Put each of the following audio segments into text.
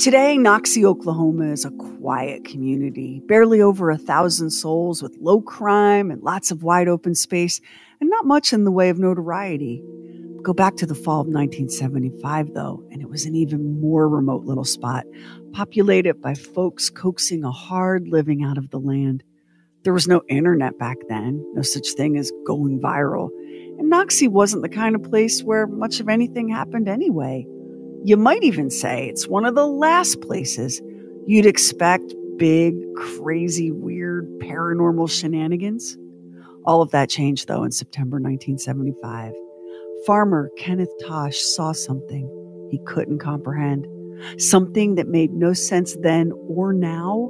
Today, Noxie, Oklahoma is a quiet community, barely over 1,000 souls with low crime and lots of wide open space, and not much in the way of notoriety. Go back to the fall of 1975, though, and it was an even more remote little spot, populated by folks coaxing a hard living out of the land. There was no internet back then, no such thing as going viral, and Noxie wasn't the kind of place where much of anything happened anyway. You might even say it's one of the last places you'd expect big, crazy, weird, paranormal shenanigans. All of that changed, though, in September 1975. Farmer Kenneth Tosh saw something he couldn't comprehend, something that made no sense then or now.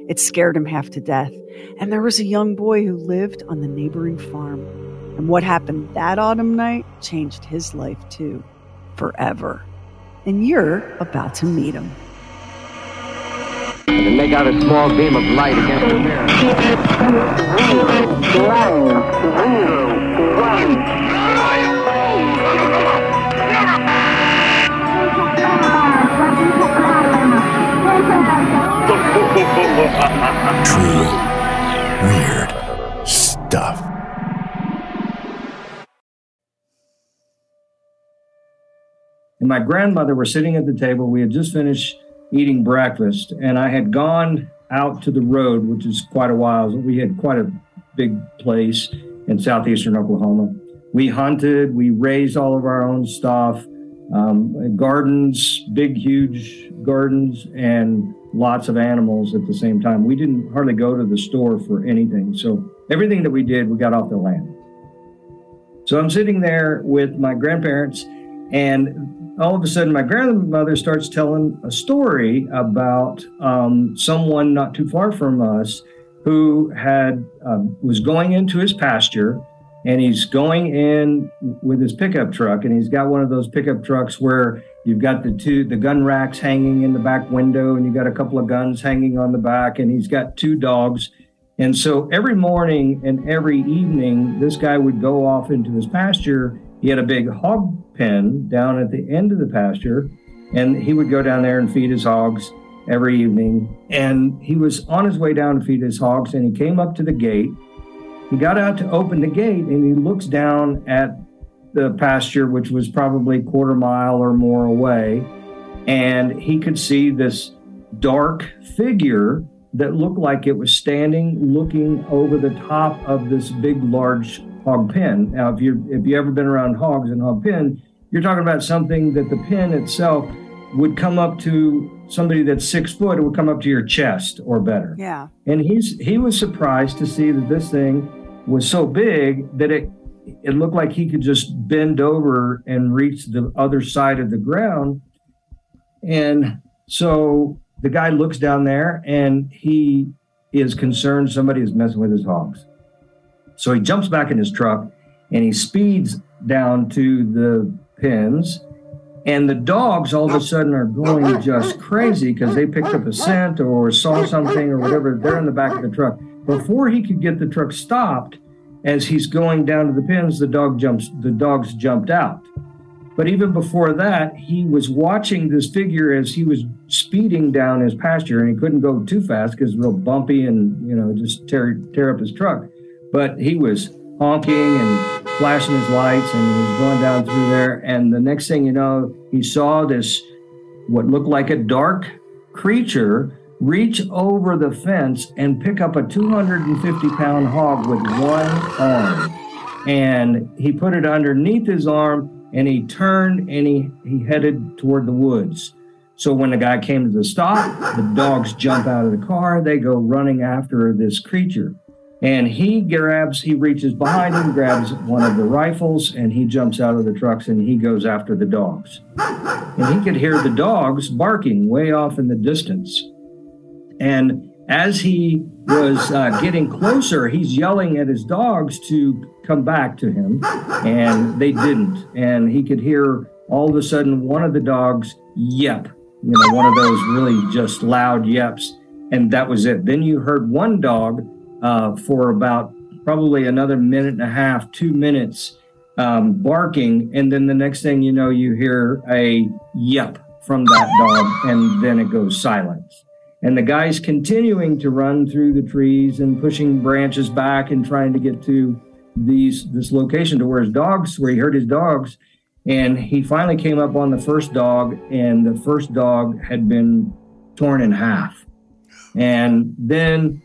It scared him half to death, and there was a young boy who lived on the neighboring farm. And what happened that autumn night changed his life, too, forever. And you're about to meet him. And make out a small beam of light against the mirror. True weird stuff. And my grandmother were sitting at the table. We had just finished eating breakfast, and I had gone out to the road, which is quite a while. We had quite a big place in southeastern Oklahoma. We hunted, we raised all of our own stuff, gardens, big, huge gardens, and lots of animals at the same time. We didn't hardly go to the store for anything. So everything that we did, we got off the land. So I'm sitting there with my grandparents, and all of a sudden, my grandmother starts telling a story about someone not too far from us who was going into his pasture, and he's going in with his pickup truck, and he's got one of those pickup trucks where you've got the gun racks hanging in the back window, and you've got a couple of guns hanging on the back, and he's got 2 dogs. And so every morning and every evening, this guy would go off into his pasture. He had a big hog pen down at the end of the pasture, and he would go down there and feed his hogs every evening. And he was on his way down to feed his hogs, and he came up to the gate. He got out to open the gate, and he looks down at the pasture, which was probably 1/4 mile or more away, and he could see this dark figure that looked like it was standing looking over the top of this big, large hog pen. Now, if you ever been around hogs and hog pen, you're talking about something that the pen itself would come up to somebody that's 6 foot. It would come up to your chest or better. Yeah. And he was surprised to see that this thing was so big that it looked like he could just bend over and reach the other side of the ground. And so the guy looks down there, and he is concerned somebody is messing with his hogs. So he jumps back in his truck, and he speeds down to the pens, and the dogs all of a sudden are going just crazy because they picked up a scent or saw something or whatever. They're in the back of the truck. Before he could get the truck stopped, as he's going down to the pens, the dogs jumped out. But even before that, he was watching this figure as he was speeding down his pasture, and he couldn't go too fast because it's real bumpy and, just tear up his truck. But he was honking and flashing his lights, and he was going down through there. And the next thing you know, he saw this, what looked like a dark creature, reach over the fence and pick up a 250-pound hog with one arm. And he put it underneath his arm, and he turned, and he headed toward the woods. So when the guy came to the stop, the dogs jump out of the car. They go running after this creature. And he reaches behind him, grabs one of the rifles, and he jumps out of the trucks, and he goes after the dogs. And he could hear the dogs barking way off in the distance. And as he was getting closer, he's yelling at his dogs to come back to him, and they didn't. And he could hear all of a sudden one of the dogs yelp, one of those really just loud yeps, and that was it. Then you heard one dog for about probably another 1.5, 2 minutes barking, and then the next thing you know, you hear a yelp from that dog, and then it goes silent. And the guy's continuing to run through the trees and pushing branches back and trying to get to this location to where he heard his dogs. And he finally came up on the first dog, and the first dog had been torn in half. And then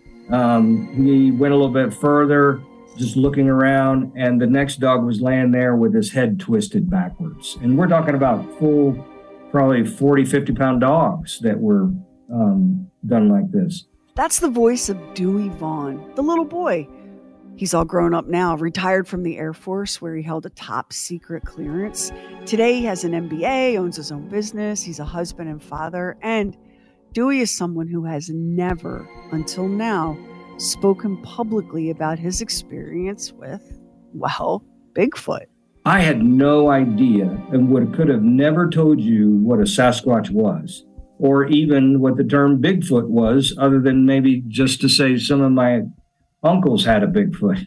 he went a little bit further, just looking around, and the next dog was laying there with his head twisted backwards. And we're talking about full, probably 40, 50-pound dogs that were done like this. That's the voice of Dewey Vaughn, the little boy. He's all grown up now, retired from the Air Force where he held a top secret clearance. Today he has an MBA, owns his own business. He's a husband and father. And Dewey is someone who has never, until now, spoken publicly about his experience with, well, Bigfoot. I had no idea and could have never told you what a Sasquatch was, or even what the term Bigfoot was, other than maybe just to say some of my uncles had a Bigfoot.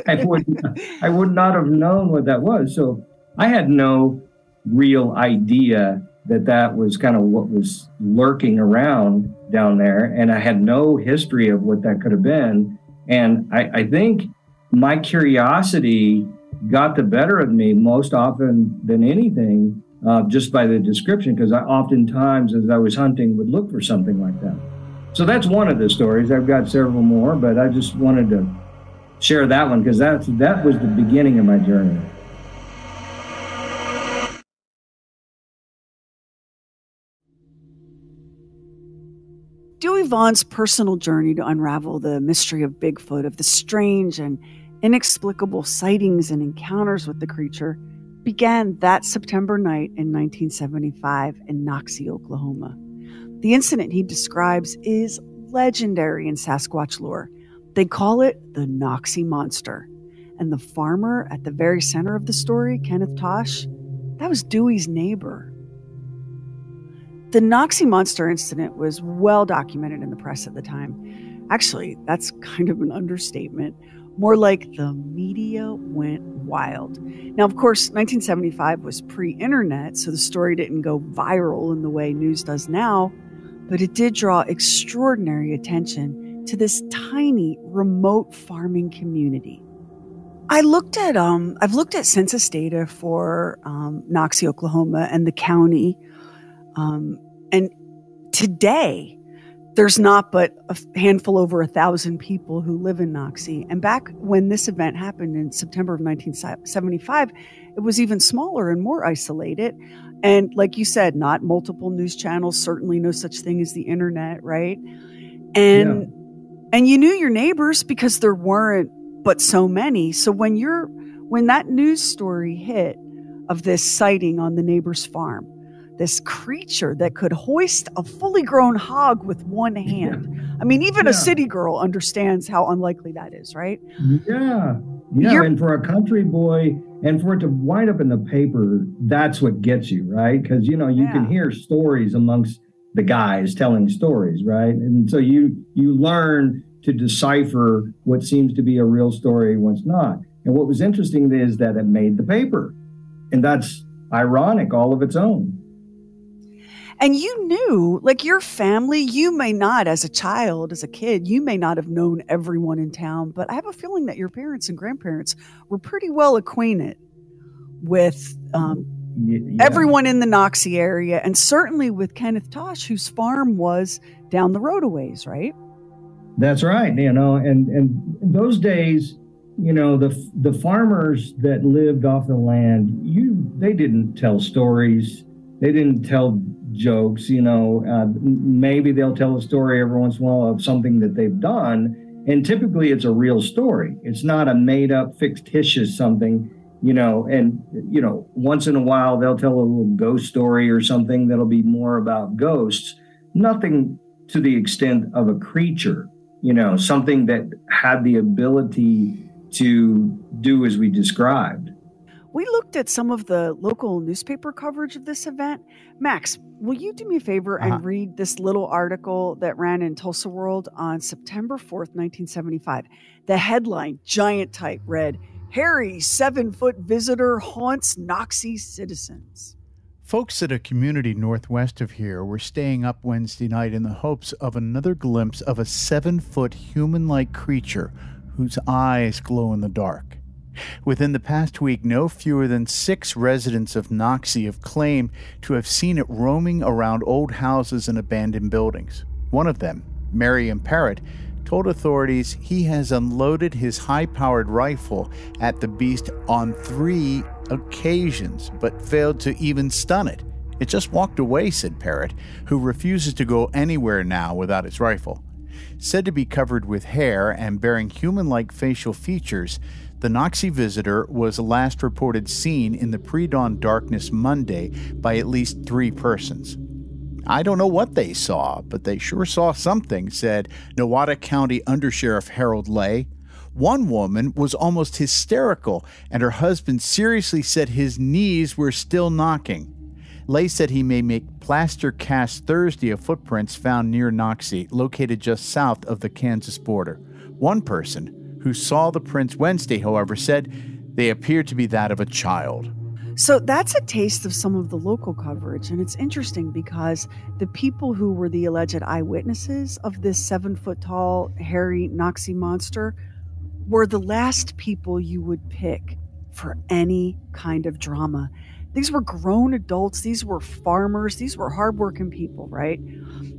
I would not have known what that was. So I had no real idea that was kind of what was lurking around down there. And I had no history of what that could have been. And I think my curiosity got the better of me most often than anything, just by the description, because I oftentimes, as I was hunting, would look for something like that. So that's one of the stories. I've got several more, but I just wanted to share that one because that was the beginning of my journey. Dewey Vaughn's personal journey to unravel the mystery of Bigfoot, of the strange and inexplicable sightings and encounters with the creature, began that September night in 1975 in Noxie, Oklahoma. The incident he describes is legendary in Sasquatch lore. They call it the Noxie Monster. And the farmer at the very center of the story, Kenneth Tosh, that was Dewey's neighbor. The Noxie Monster incident was well documented in the press at the time. Actually, that's kind of an understatement. More like the media went wild. Now, of course, 1975 was pre-internet, so the story didn't go viral in the way news does now, but it did draw extraordinary attention to this tiny, remote farming community. I've looked at census data for Noxie, Oklahoma, and the county, and today there's not but a handful over 1,000 people who live in Noxie. And back when this event happened in September of 1975, it was even smaller and more isolated. And like you said, not multiple news channels, certainly no such thing as the internet, right? And you knew your neighbors because there weren't but so many. So when that news story hit of this sighting on the neighbor's farm, this creature that could hoist a fully grown hog with one hand. I mean, even a city girl understands how unlikely that is, right? Yeah. And for a country boy, and for it to wind up in the paper, that's what gets you, right? Because, you can hear stories amongst the guys telling stories, right? And so you learn to decipher what seems to be a real story and what's not. And what was interesting is that it made the paper. And that's ironic all of its own. And you knew, like your family, you may not, as a child, as a kid, you may not have known everyone in town, but I have a feeling that your parents and grandparents were pretty well acquainted with everyone in the Noxie area, and certainly with Kenneth Tosh, whose farm was down the road a ways, right? That's right. And those days, the farmers that lived off the land, they didn't tell stories. They didn't tell jokes, maybe they'll tell a story every once in a while of something that they've done. And typically it's a real story. It's not a made up fictitious something, once in a while they'll tell a little ghost story or something that'll be more about ghosts, nothing to the extent of a creature, something that had the ability to do as we described. We looked at some of the local newspaper coverage of this event. Max, will you do me a favor and read this little article that ran in Tulsa World on September 4th, 1975? The headline, giant type, read, "Hairy 7-foot visitor haunts Noxie citizens." Folks at a community northwest of here were staying up Wednesday night in the hopes of another glimpse of a 7-foot human-like creature whose eyes glow in the dark. Within the past week, no fewer than 6 residents of Noxie have claimed to have seen it roaming around old houses and abandoned buildings. One of them, Marion Parrott, told authorities he has unloaded his high-powered rifle at the beast on 3 occasions, but failed to even stun it. It just walked away, said Parrott, who refuses to go anywhere now without his rifle. Said to be covered with hair and bearing human-like facial features, the Noxie visitor was last reported seen in the pre-dawn darkness Monday by at least 3 persons. I don't know what they saw, but they sure saw something, said Nowata County Undersheriff Harold Lay. One woman was almost hysterical, and her husband seriously said his knees were still knocking. Lay said he may make plaster casts Thursday of footprints found near Noxie, located just south of the Kansas border. One person who saw the prints Wednesday, however, said they appeared to be that of a child. So that's a taste of some of the local coverage, and it's interesting because the people who were the alleged eyewitnesses of this 7-foot-tall, hairy Noxie monster were the last people you would pick for any kind of drama. These were grown adults. These were farmers. These were hardworking people, right?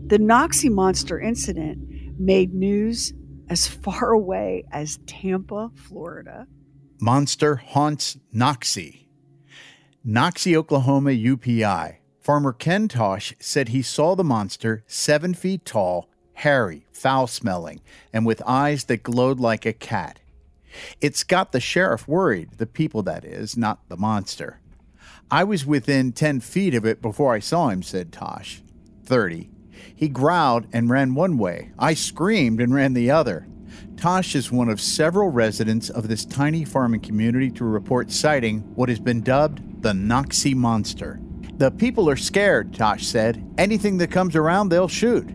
The Noxie monster incident made news as far away as Tampa, Florida. Monster haunts Noxie. Noxie, Oklahoma, UPI. Farmer Ken Tosh said he saw the monster 7 feet tall, hairy, foul-smelling, and with eyes that glowed like a cat. It's got the sheriff worried, the people that is, not the monster. I was within 10 feet of it before I saw him, said Tosh, 30. He growled and ran one way. I screamed and ran the other. Tosh is one of several residents of this tiny farming community to report sighting what has been dubbed the Noxie Monster. The people are scared, Tosh said. Anything that comes around, they'll shoot.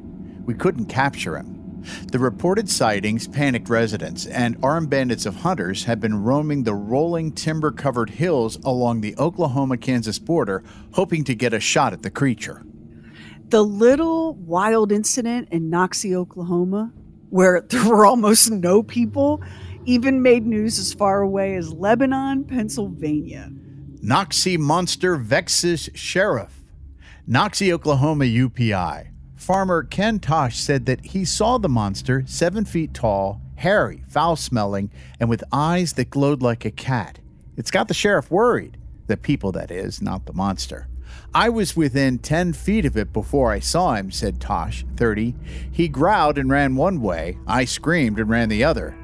We couldn't capture him. The reported sightings panicked residents, and armed bandits of hunters have been roaming the rolling timber-covered hills along the Oklahoma-Kansas border, hoping to get a shot at the creature. The little wild incident in Noxie, Oklahoma, where there were almost no people, even made news as far away as Lebanon, Pennsylvania. Noxie monster vexes sheriff. Noxie, Oklahoma, UPI. Farmer Ken Tosh said that he saw the monster 7 feet tall, hairy, foul-smelling, and with eyes that glowed like a cat. It's got the sheriff worried. The people, that is, not the monster. I was within 10 feet of it before I saw him, said Tosh, 30. He growled and ran one way. I screamed and ran the other.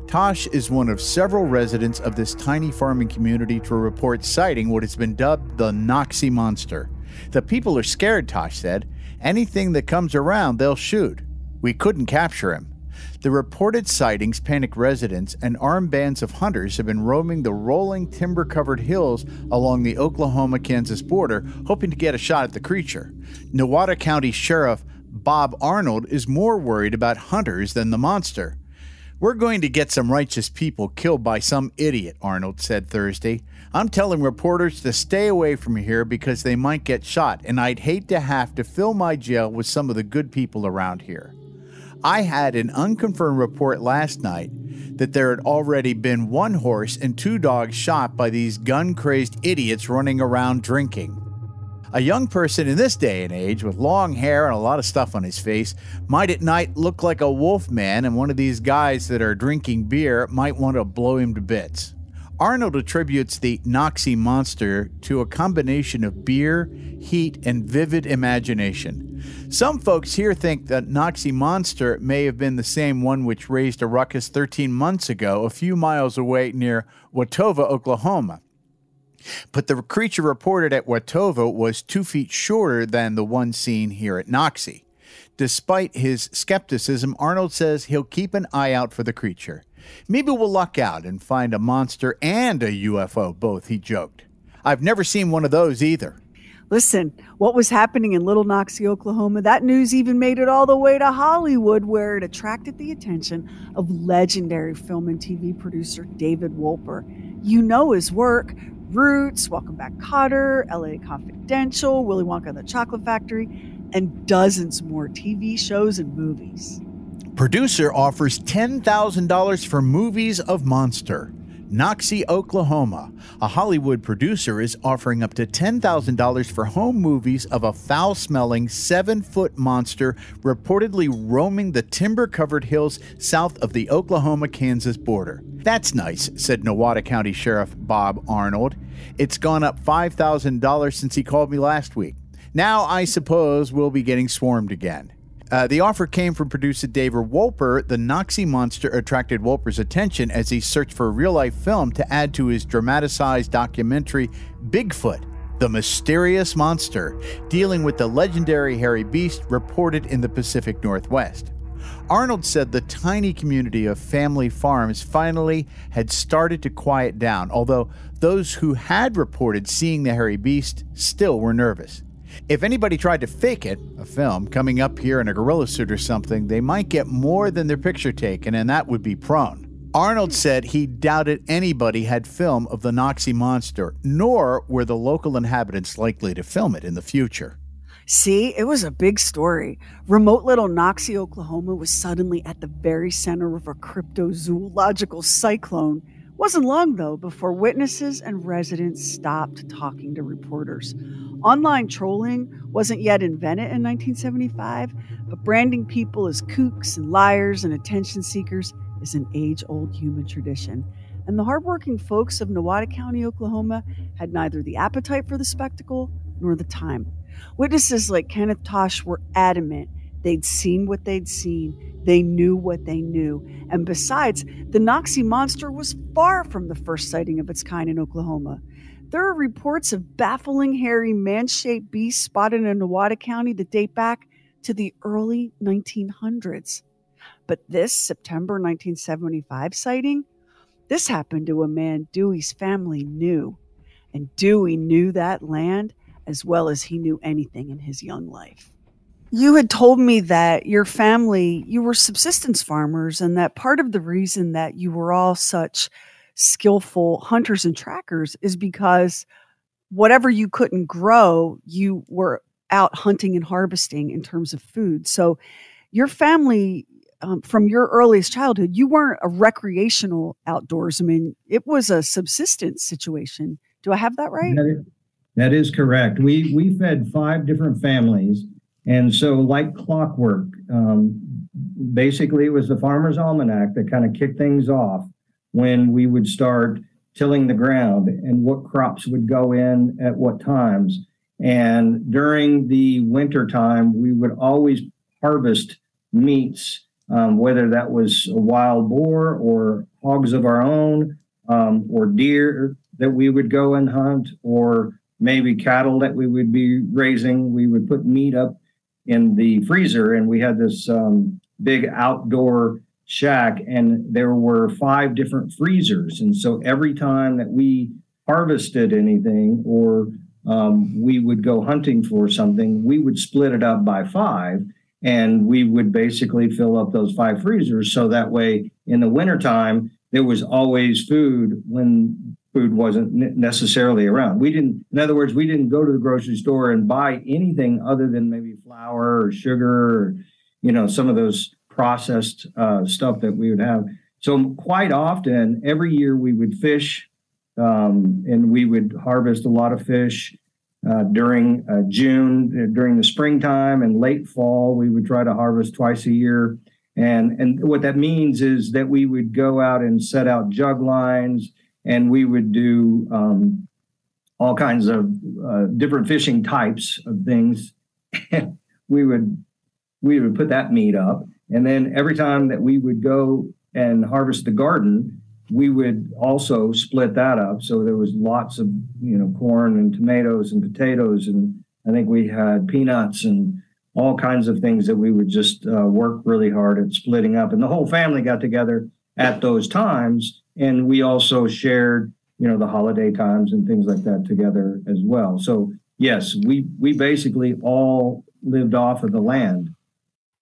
Tosh is one of several residents of this tiny farming community to report sighting what has been dubbed the Noxie Monster. The people are scared, Tosh said. Anything that comes around, they'll shoot. We couldn't capture him. The reported sightings panicked residents, and armed bands of hunters have been roaming the rolling timber-covered hills along the Oklahoma-Kansas border, hoping to get a shot at the creature. Nowata County Sheriff Bob Arnold is more worried about hunters than the monster. We're going to get some righteous people killed by some idiot, Arnold said Thursday. I'm telling reporters to stay away from here because they might get shot, and I'd hate to have to fill my jail with some of the good people around here. I had an unconfirmed report last night that there had already been 1 horse and 2 dogs shot by these gun-crazed idiots running around drinking. A young person in this day and age with long hair and a lot of stuff on his face might at night look like a wolf man, and one of these guys that are drinking beer might want to blow him to bits. Arnold attributes the Noxie monster to a combination of beer, heat, and vivid imagination. Some folks here think that Noxie monster may have been the same one which raised a ruckus 13 months ago a few miles away near Watova, Oklahoma. But the creature reported at Watova was 2 feet shorter than the one seen here at Noxie. Despite his skepticism, Arnold says he'll keep an eye out for the creature. Maybe we'll luck out and find a monster and a UFO both, he joked. I've never seen one of those either. Listen, what was happening in Little Noxie, Oklahoma, that news even made it all the way to Hollywood, where it attracted the attention of legendary film and TV producer David Wolper. You know his work, Roots, Welcome Back Kotter, LA Confidential, Willy Wonka and the Chocolate Factory, and dozens more TV shows and movies. Producer offers $10,000 for movies of Monster. Noxie, Oklahoma. A Hollywood producer is offering up to $10,000 for home movies of a foul-smelling 7-foot monster reportedly roaming the timber-covered hills south of the Oklahoma-Kansas border. That's nice, said Nowata County Sheriff Bob Arnold. It's gone up $5,000 since he called me last week. Now I suppose we'll be getting swarmed again. The offer came from producer David Wolper. The Noxie monster attracted Wolper's attention as he searched for a real-life film to add to his dramatized documentary, Bigfoot, the Mysterious Monster, dealing with the legendary hairy beast reported in the Pacific Northwest. Arnold said the tiny community of family farms finally had started to quiet down, although those who had reported seeing the hairy beast still were nervous. If anybody tried to fake it, a film, coming up here in a gorilla suit or something, they might get more than their picture taken, and that would be prone. Arnold said he doubted anybody had film of the Noxie monster, nor were the local inhabitants likely to film it in the future. See, it was a big story. Remote little Noxie, Oklahoma was suddenly at the very center of a cryptozoological cyclone. Wasn't long, though, before witnesses and residents stopped talking to reporters. Online trolling wasn't yet invented in 1975, but branding people as kooks and liars and attention seekers is an age-old human tradition. And the hardworking folks of Nowata County, Oklahoma, had neither the appetite for the spectacle nor the time. Witnesses like Kenneth Tosh were adamant they'd seen what they'd seen. They knew what they knew. And besides, the Noxie monster was far from the first sighting of its kind in Oklahoma. There are reports of baffling, hairy, man-shaped beasts spotted in Nowata County that date back to the early 1900s. But this September 1975 sighting, this happened to a man Dewey's family knew. And Dewey knew that land as well as he knew anything in his young life. You had told me that your family, you were subsistence farmers, and that part of the reason that you were all such skillful hunters and trackers is because whatever you couldn't grow, you were out hunting and harvesting in terms of food. So your family, from your earliest childhood, you weren't a recreational outdoorsman. It was a subsistence situation. Do I have that right? That is correct. We fed 5 different families. And so like clockwork, basically it was the Farmer's Almanac that kind of kicked things off when we would start tilling the ground and what crops would go in at what times. And during the winter time, we would always harvest meats, whether that was a wild boar or hogs of our own, or deer that we would go and hunt, or maybe cattle that we would be raising. We would put meat up in the freezer, and we had this big outdoor shack, and there were 5 different freezers. And so every time that we harvested anything or we would go hunting for something, we would split it up by 5, and we would basically fill up those 5 freezers. So that way in the wintertime, there was always food when food wasn't necessarily around. In other words, we didn't go to the grocery store and buy anything other than maybe flour or sugar or, some of those processed stuff that we would have. So quite often, every year we would fish, and we would harvest a lot of fish during June, during the springtime and late fall. We would try to harvest twice a year. And what that means is that we would go out and set out jug lines, and we would do all kinds of different fishing types of things. we would put that meat up. And then every time that we would go and harvest the garden, we would also split that up. So there was lots of, corn and tomatoes and potatoes. And I think we had peanuts and all kinds of things that we would just work really hard at splitting up. And the whole family got together at those times. And we also shared, the holiday times and things like that together as well. So yes, we basically all lived off of the land.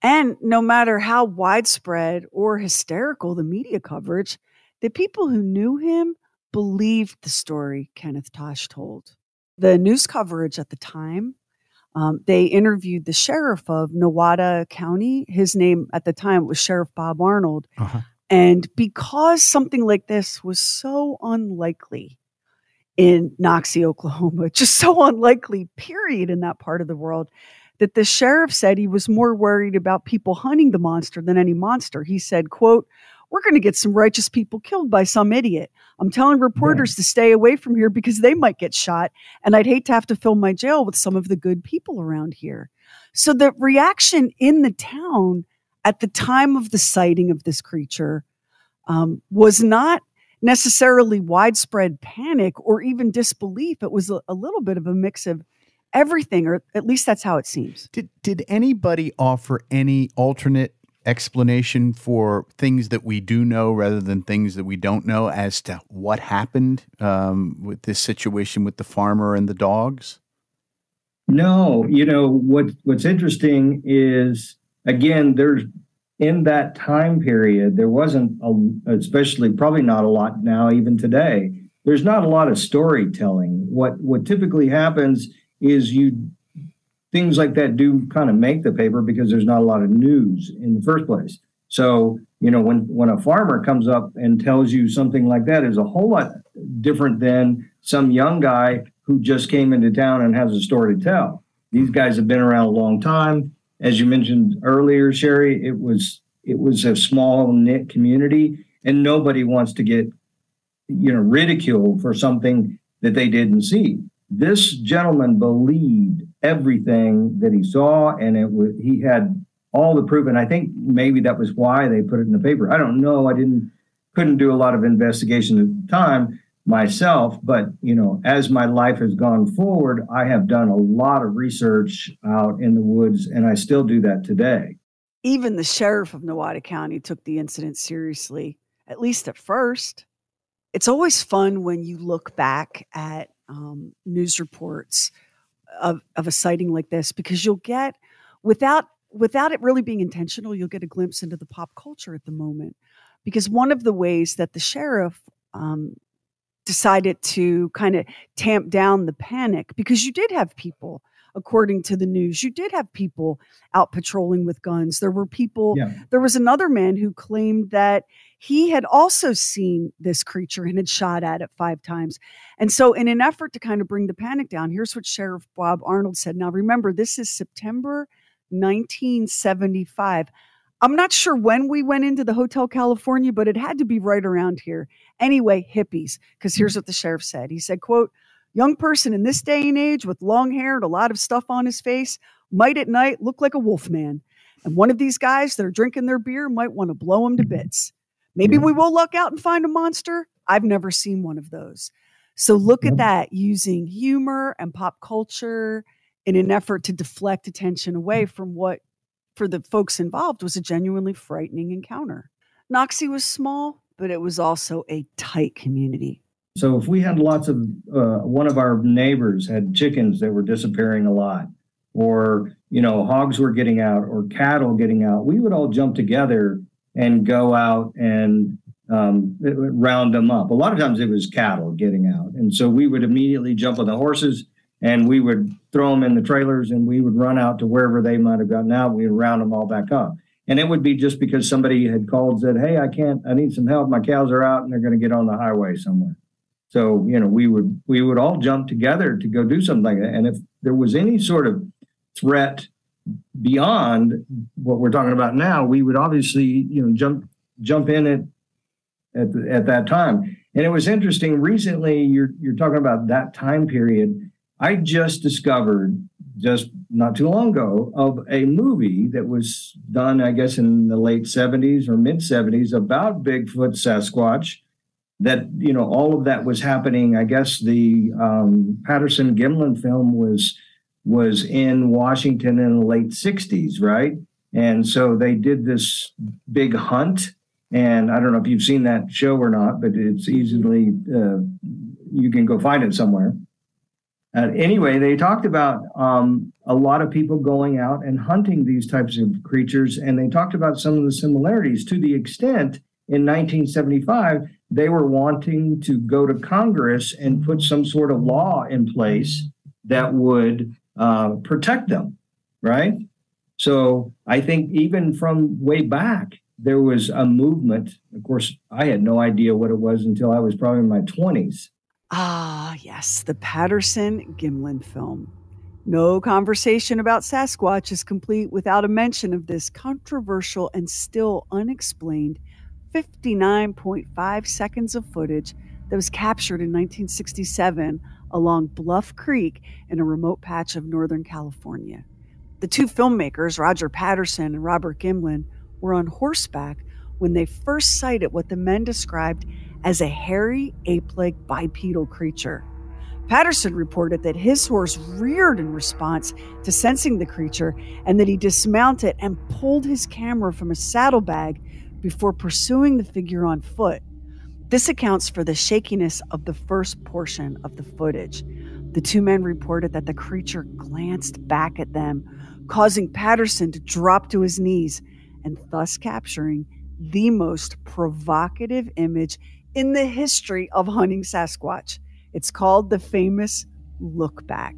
And no matter how widespread or hysterical the media coverage, the people who knew him believed the story Kenneth Tosh told. The news coverage at the time, they interviewed the sheriff of Nowata County. His name at the time was Sheriff Bob Arnold. Uh-huh. And because something like this was so unlikely in Noxie, Oklahoma, just so unlikely, period, in that part of the world, that the sheriff said he was more worried about people hunting the monster than any monster. He said, quote, "We're going to get some righteous people killed by some idiot. I'm telling reporters to stay away from here because they might get shot, and I'd hate to have to fill my jail with some of the good people around here." So the reaction in the town at the time of the sighting of this creature was not necessarily widespread panic or even disbelief. It was a little bit of a mix of everything, or at least that's how it seems. Did anybody offer any alternate explanation for things that we do know rather than things that we don't know as to what happened with this situation with the farmer and the dogs? No, what's interesting is, again, there's in that time period, there wasn't, especially probably not a lot now, even today, there's not a lot of storytelling. What typically happens is things like that do kind of make the paper because there's not a lot of news in the first place. So, when a farmer comes up and tells you something like that is a whole lot different than some young guy who just came into town and has a story to tell. These guys have been around a long time. As you mentioned earlier, Sherry, it was a small knit community, and nobody wants to get, ridiculed for something that they didn't see. This gentleman believed everything that he saw, and he had all the proof. And I think maybe that was why they put it in the paper. I don't know. I couldn't do a lot of investigation at the time myself, but as my life has gone forward, I have done a lot of research out in the woods, and I still do that today. Even the sheriff of Nowata County took the incident seriously, at least at first. It's always fun when you look back at news reports of a sighting like this, because you'll get, without it really being intentional, you'll get a glimpse into the pop culture at the moment. Because one of the ways that the sheriff decided to kind of tamp down the panic, because you did have people, according to the news, you did have people out patrolling with guns. There were people, There was another man who claimed that he had also seen this creature and had shot at it 5 times. And so in an effort to kind of bring the panic down, here's what Sheriff Bob Arnold said. Now, remember, this is September 1975. I'm not sure when we went into the Hotel California, but it had to be right around here. Anyway, hippies, because here's what the sheriff said. He said, quote, "Young person in this day and age with long hair and a lot of stuff on his face might at night look like a wolf man. And one of these guys that are drinking their beer might want to blow him to bits. Maybe we will luck out and find a monster. I've never seen one of those." So look at that, using humor and pop culture in an effort to deflect attention away from what, for the folks involved, was a genuinely frightening encounter. Noxie was small, but it was also a tight community. So if we had lots of, one of our neighbors had chickens that were disappearing a lot, or, hogs were getting out, or cattle getting out, we would all jump together and go out and round them up. A lot of times it was cattle getting out. And so we would immediately jump on the horses and we would throw them in the trailers, and we would run out to wherever they might have gotten out. We would round them all back up. And it would be just because somebody had called and said, "Hey, I need some help. My cows are out and they're going to get on the highway somewhere." So, we would all jump together to go do something like that. And if there was any sort of threat beyond what we're talking about now, we would obviously, jump in at that time. And it was interesting. Recently, you're talking about that time period. I just discovered, just not too long ago, of a movie that was done, I guess, in the late 70s or mid 70s about Bigfoot, Sasquatch. That, all of that was happening. I guess the Patterson Gimlin film was in Washington in the late 60s, right? And so they did this big hunt. And I don't know if you've seen that show or not, but it's easily, you can go find it somewhere. Anyway, they talked about a lot of people going out and hunting these types of creatures. And they talked about some of the similarities, to the extent in 1975 they were wanting to go to Congress and put some sort of law in place that would protect them, right? So I think even from way back, there was a movement. Of course, I had no idea what it was until I was probably in my 20s. Ah, yes, the Patterson-Gimlin film. No conversation about Sasquatch is complete without a mention of this controversial and still unexplained 59.5 seconds of footage that was captured in 1967 along Bluff Creek in a remote patch of Northern California. The two filmmakers, Roger Patterson and Robert Gimlin, were on horseback when they first sighted what the men described as a hairy, ape-like bipedal creature. Patterson reported that his horse reared in response to sensing the creature and that he dismounted and pulled his camera from a saddlebag before pursuing the figure on foot. This accounts for the shakiness of the first portion of the footage. The two men reported that the creature glanced back at them, causing Patterson to drop to his knees and thus capturing the most provocative image in the history of hunting Sasquatch. It's called the famous look back.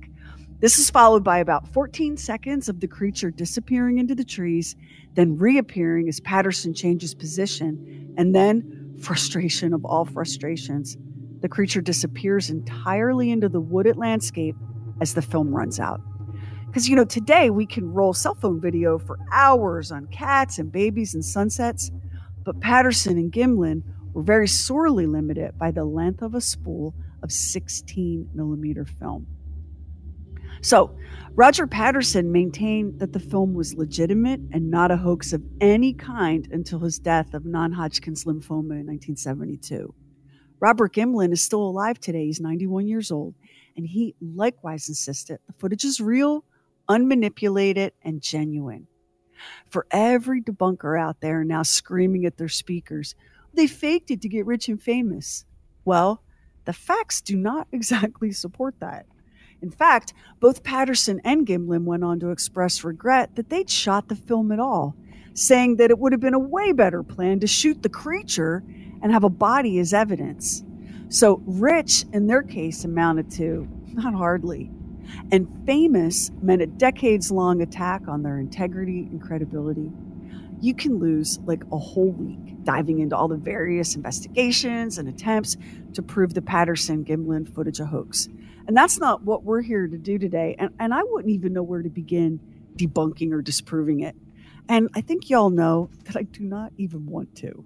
This is followed by about 14 seconds of the creature disappearing into the trees, then reappearing as Patterson changes position, and then, frustration of all frustrations, the creature disappears entirely into the wooded landscape as the film runs out. Because, today we can roll cell phone video for hours on cats and babies and sunsets, but Patterson and Gimlin were very sorely limited by the length of a spool of 16 millimeter film. So, Roger Patterson maintained that the film was legitimate and not a hoax of any kind until his death of non-Hodgkin's lymphoma in 1972. Robert Gimlin is still alive today. He's 91 years old, and he likewise insisted the footage is real, unmanipulated, and genuine. For every debunker out there now screaming at their speakers, they faked it to get rich and famous. Well, the facts do not exactly support that. In fact, both Patterson and Gimlin went on to express regret that they'd shot the film at all, saying that it would have been a way better plan to shoot the creature and have a body as evidence. So rich, in their case, amounted to not hardly. And famous meant a decades-long attack on their integrity and credibility. You can lose like a whole week diving into all the various investigations and attempts to prove the Patterson-Gimlin footage a hoax. And that's not what we're here to do today. And I wouldn't even know where to begin debunking or disproving it. And I think y'all know that I do not even want to.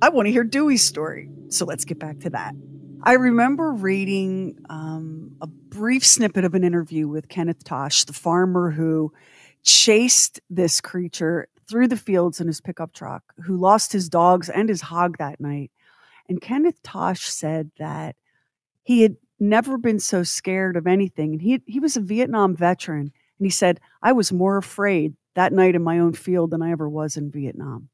I want to hear Dewey's story. So let's get back to that. I remember reading a brief snippet of an interview with Kenneth Tosh, the farmer who chased this creature through the fields in his pickup truck, who lost his dogs and his hog that night. And Kenneth Tosh said that he had never been so scared of anything. And he was a Vietnam veteran. And he said, I was more afraid that night in my own field than I ever was in Vietnam.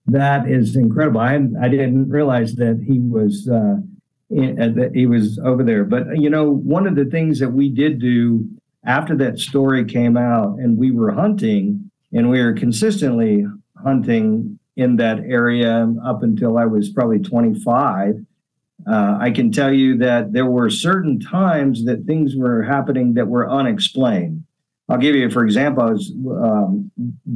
That is incredible. I didn't realize that he was over there. But, one of the things that we did do after that story came out and we were hunting, and we were consistently hunting in that area up until I was probably 25. I can tell you that there were certain times that things were happening that were unexplained. I'll give you, for example, I was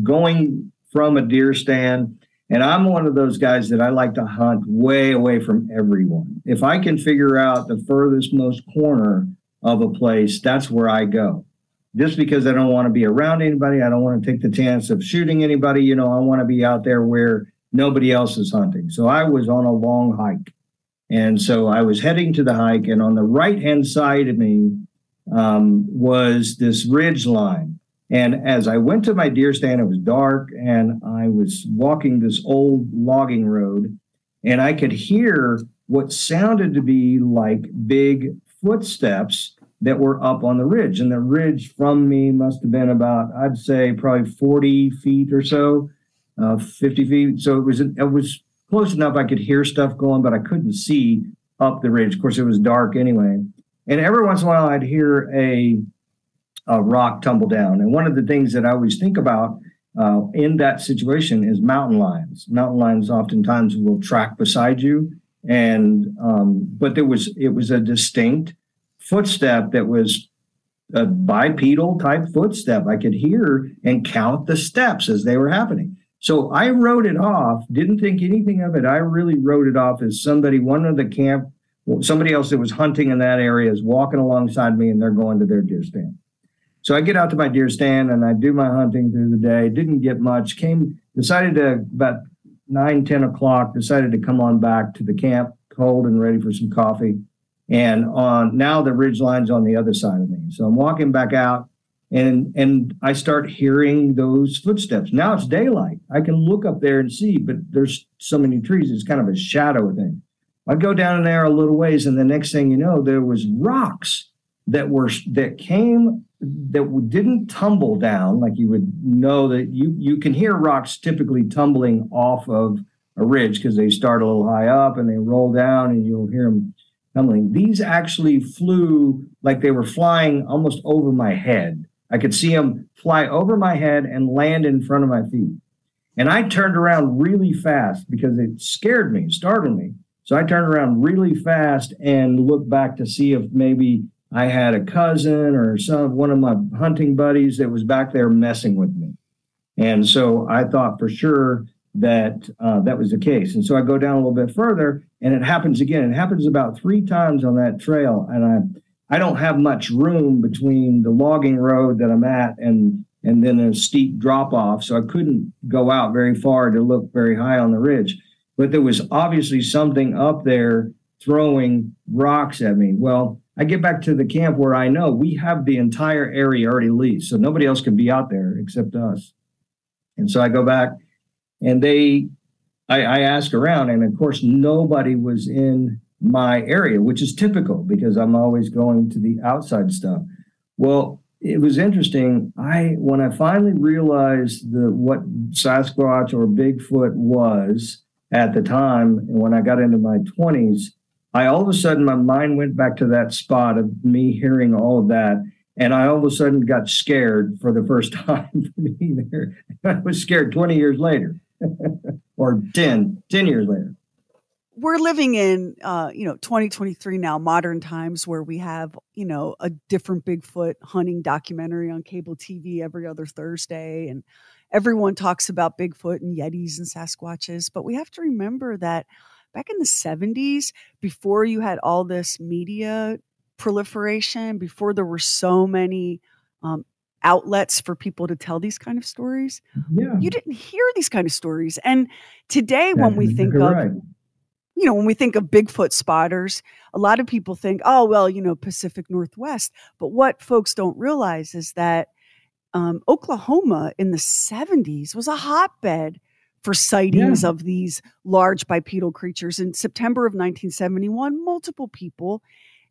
going from a deer stand, and I'm one of those guys that I like to hunt way away from everyone. If I can figure out the furthest most corner of a place, that's where I go. Just because I don't want to be around anybody, I don't want to take the chance of shooting anybody. I want to be out there where nobody else is hunting. So I was on a long hike. And so I was heading to the hike, and on the right-hand side of me was this ridge line. And as I went to my deer stand, it was dark, and I was walking this old logging road, and I could hear what sounded to be like big footsteps that were up on the ridge. And the ridge from me must have been about, I'd say, probably 40 feet or so, 50 feet. So it was close enough I could hear stuff going, but I couldn't see up the ridge. Of course, it was dark anyway. And every once in a while, I'd hear a rock tumble down. And one of the things that I always think about in that situation is mountain lions. Mountain lions oftentimes will track beside you, and but it was a distinct footstep that was a bipedal type footstep. I could hear and count the steps as they were happening. So I wrote it off, didn't think anything of it. I really wrote it off as somebody else that was hunting in that area is walking alongside me and they're going to their deer stand. So I get out to my deer stand and I do my hunting through the day. Didn't get much. Decided to, about 9, 10 o'clock, decided to come on back to the camp, cold and ready for some coffee. And now the ridge line's on the other side of me. So I'm walking back out and I start hearing those footsteps. Now it's daylight. I can look up there and see, but there's so many trees. It's kind of a shadow thing. I go down there a little ways, and the next thing you know, there was rocks that didn't tumble down like you would know that you can hear rocks typically tumbling off of a ridge because they start a little high up and they roll down and you'll hear them tumbling. These actually flew like they were flying almost over my head. I could see them fly over my head and land in front of my feet. And I turned around really fast because it scared me, startled me. So I turned around really fast and looked back to see if maybe I had a cousin or one of my hunting buddies that was back there messing with me. And so I thought for sure that that was the case. And so I go down a little bit further and it happens again. It happens about 3 times on that trail. And I don't have much room between the logging road that I'm at and then a steep drop off. So I couldn't go out very far to look very high on the ridge. But there was obviously something up there throwing rocks at me. Well, I get back to the camp where I know we have the entire area already leased, so nobody else can be out there except us. And so I go back and I ask around, and of course, nobody was in my area, which is typical because I'm always going to the outside stuff. Well, it was interesting. When I finally realized what Sasquatch or Bigfoot was at the time, and when I got into my 20s, all of a sudden, my mind went back to that spot of me hearing all of that. And I all of a sudden got scared for the first time for being there. I was scared 20 years later or 10 years later. We're living in, 2023 now, modern times where we have, a different Bigfoot hunting documentary on cable TV every other Thursday. And everyone talks about Bigfoot and Yetis and Sasquatches. But we have to remember that back in the 70s, before you had all this media proliferation, before there were so many outlets for people to tell these kind of stories, you didn't hear these kind of stories. And today, when we think when we think of Bigfoot spotters, a lot of people think, oh, well, Pacific Northwest. But what folks don't realize is that Oklahoma in the 70s was a hotbed for sightings of these large bipedal creatures. In September of 1971, multiple people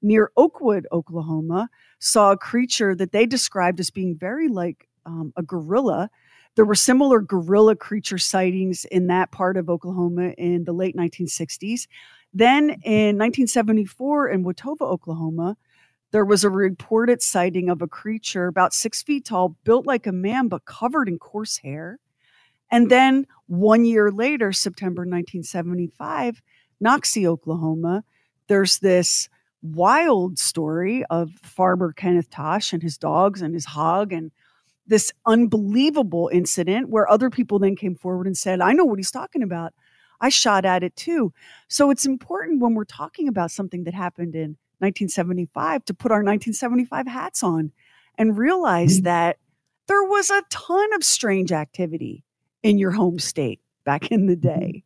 near Oakwood, Oklahoma, saw a creature that they described as being very like a gorilla. There were similar gorilla creature sightings in that part of Oklahoma in the late 1960s. Then in 1974 in Watauga, Oklahoma, there was a reported sighting of a creature about 6 feet tall, built like a man, but covered in coarse hair. And then 1 year later, September 1975, Noxie, Oklahoma, there's this wild story of farmer Kenneth Tosh and his dogs and his hog, and this unbelievable incident where other people then came forward and said, I know what he's talking about. I shot at it too. So it's important when we're talking about something that happened in 1975 to put our 1975 hats on and realize that there was a ton of strange activity in your home state back in the day.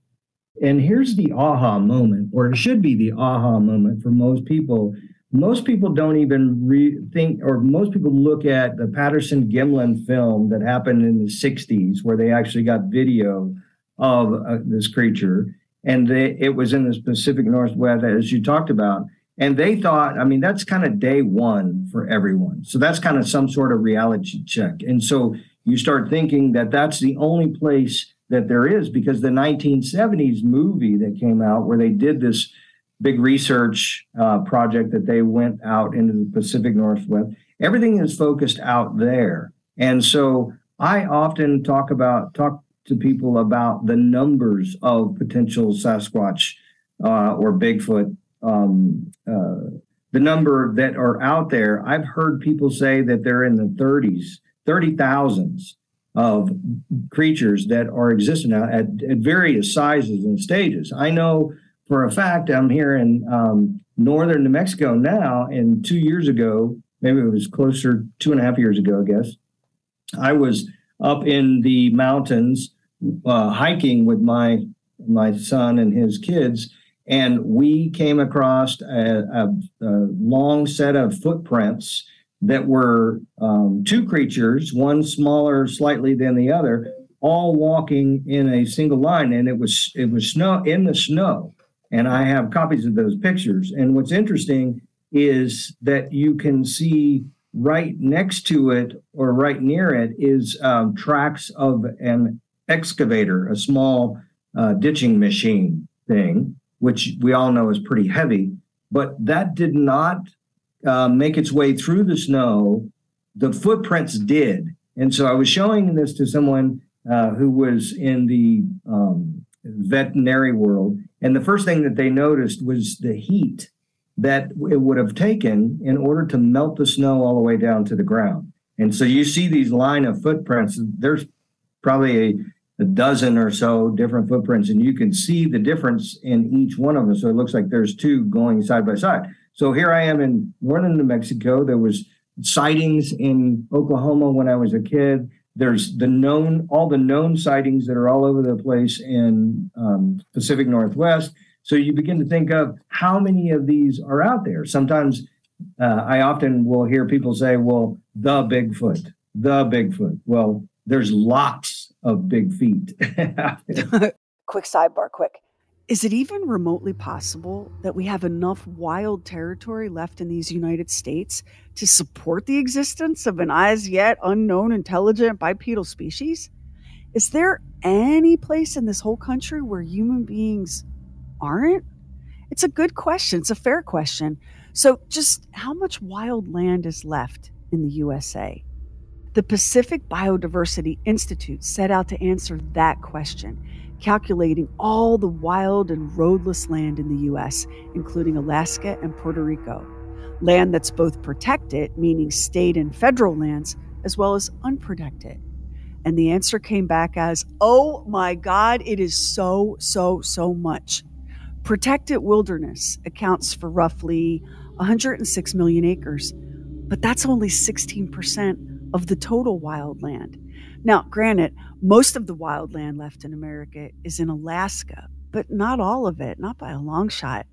And here's the aha moment, or it should be the aha moment for most people. Most people don't even think, or most people look at the Patterson-Gimlin film that happened in the 60s, where they actually got video of this creature. And it was in the Pacific Northwest, as you talked about. And they thought, that's kind of day one for everyone. So that's kind of some sort of reality check. And so you start thinking that that's the only place that there is, because the 1970s movie that came out where they did this big research project that they went out into the Pacific Northwest, everything is focused out there. And so I often talk to people about the numbers of potential Sasquatch or Bigfoot, the number that are out there. I've heard people say that they're in the 30,000s of creatures that are existing now at various sizes and stages. I know for a fact I'm here in northern New Mexico now, and 2 years ago, maybe it was closer, 2.5 years ago, I guess, I was up in the mountains hiking with my son and his kids, and we came across a long set of footprints that were two creatures, one smaller slightly than the other, all walking in a single line, and it was snow in the snow. And I have copies of those pictures. And what's interesting is that you can see right next to it or right near it is tracks of an excavator, a small ditching machine thing, which we all know is pretty heavy. But that did not make its way through the snow. The footprints did. And so I was showing this to someone who was in the veterinary world. And the first thing that they noticed was the heat that it would have taken in order to melt the snow all the way down to the ground. And so you see these line of footprints. There's probably a dozen or so different footprints, and you can see the difference in each one of them. So it looks like there's two going side by side. So here I am in northern New Mexico. There was sightings in Oklahoma when I was a kid. There's all the known sightings that are all over the place in Pacific Northwest. So you begin to think of how many of these are out there. Sometimes I often will hear people say, well, the Bigfoot. Well, there's lots of big feet. Quick sidebar, quick. Is it even remotely possible that we have enough wild territory left in these United States to support the existence of an as yet unknown intelligent bipedal species? Is there any place in this whole country where human beings aren't? It's a good question. It's a fair question. So just how much wild land is left in the USA? The Pacific Biodiversity Institute set out to answer that question, calculating all the wild and roadless land in the U.S., including Alaska and Puerto Rico. Land that's both protected, meaning state and federal lands, as well as unprotected. And the answer came back as, oh my God, it is so much. Protected wilderness accounts for roughly 106 million acres, but that's only 16% of the total wild land. Now, granted, most of the wild land left in America is in Alaska, but not all of it, not by a long shot.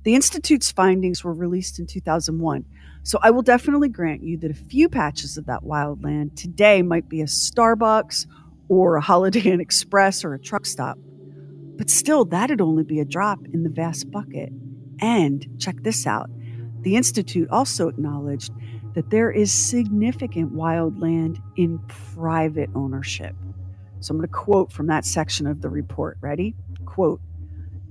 The Institute's findings were released in 2001, so I will definitely grant you that a few patches of that wild land today might be a Starbucks or a Holiday Inn Express or a truck stop. But still, that'd only be a drop in the vast bucket. And check this out. The Institute also acknowledged that there is significant wild land in private ownership. So I'm going to quote from that section of the report. Ready? Quote,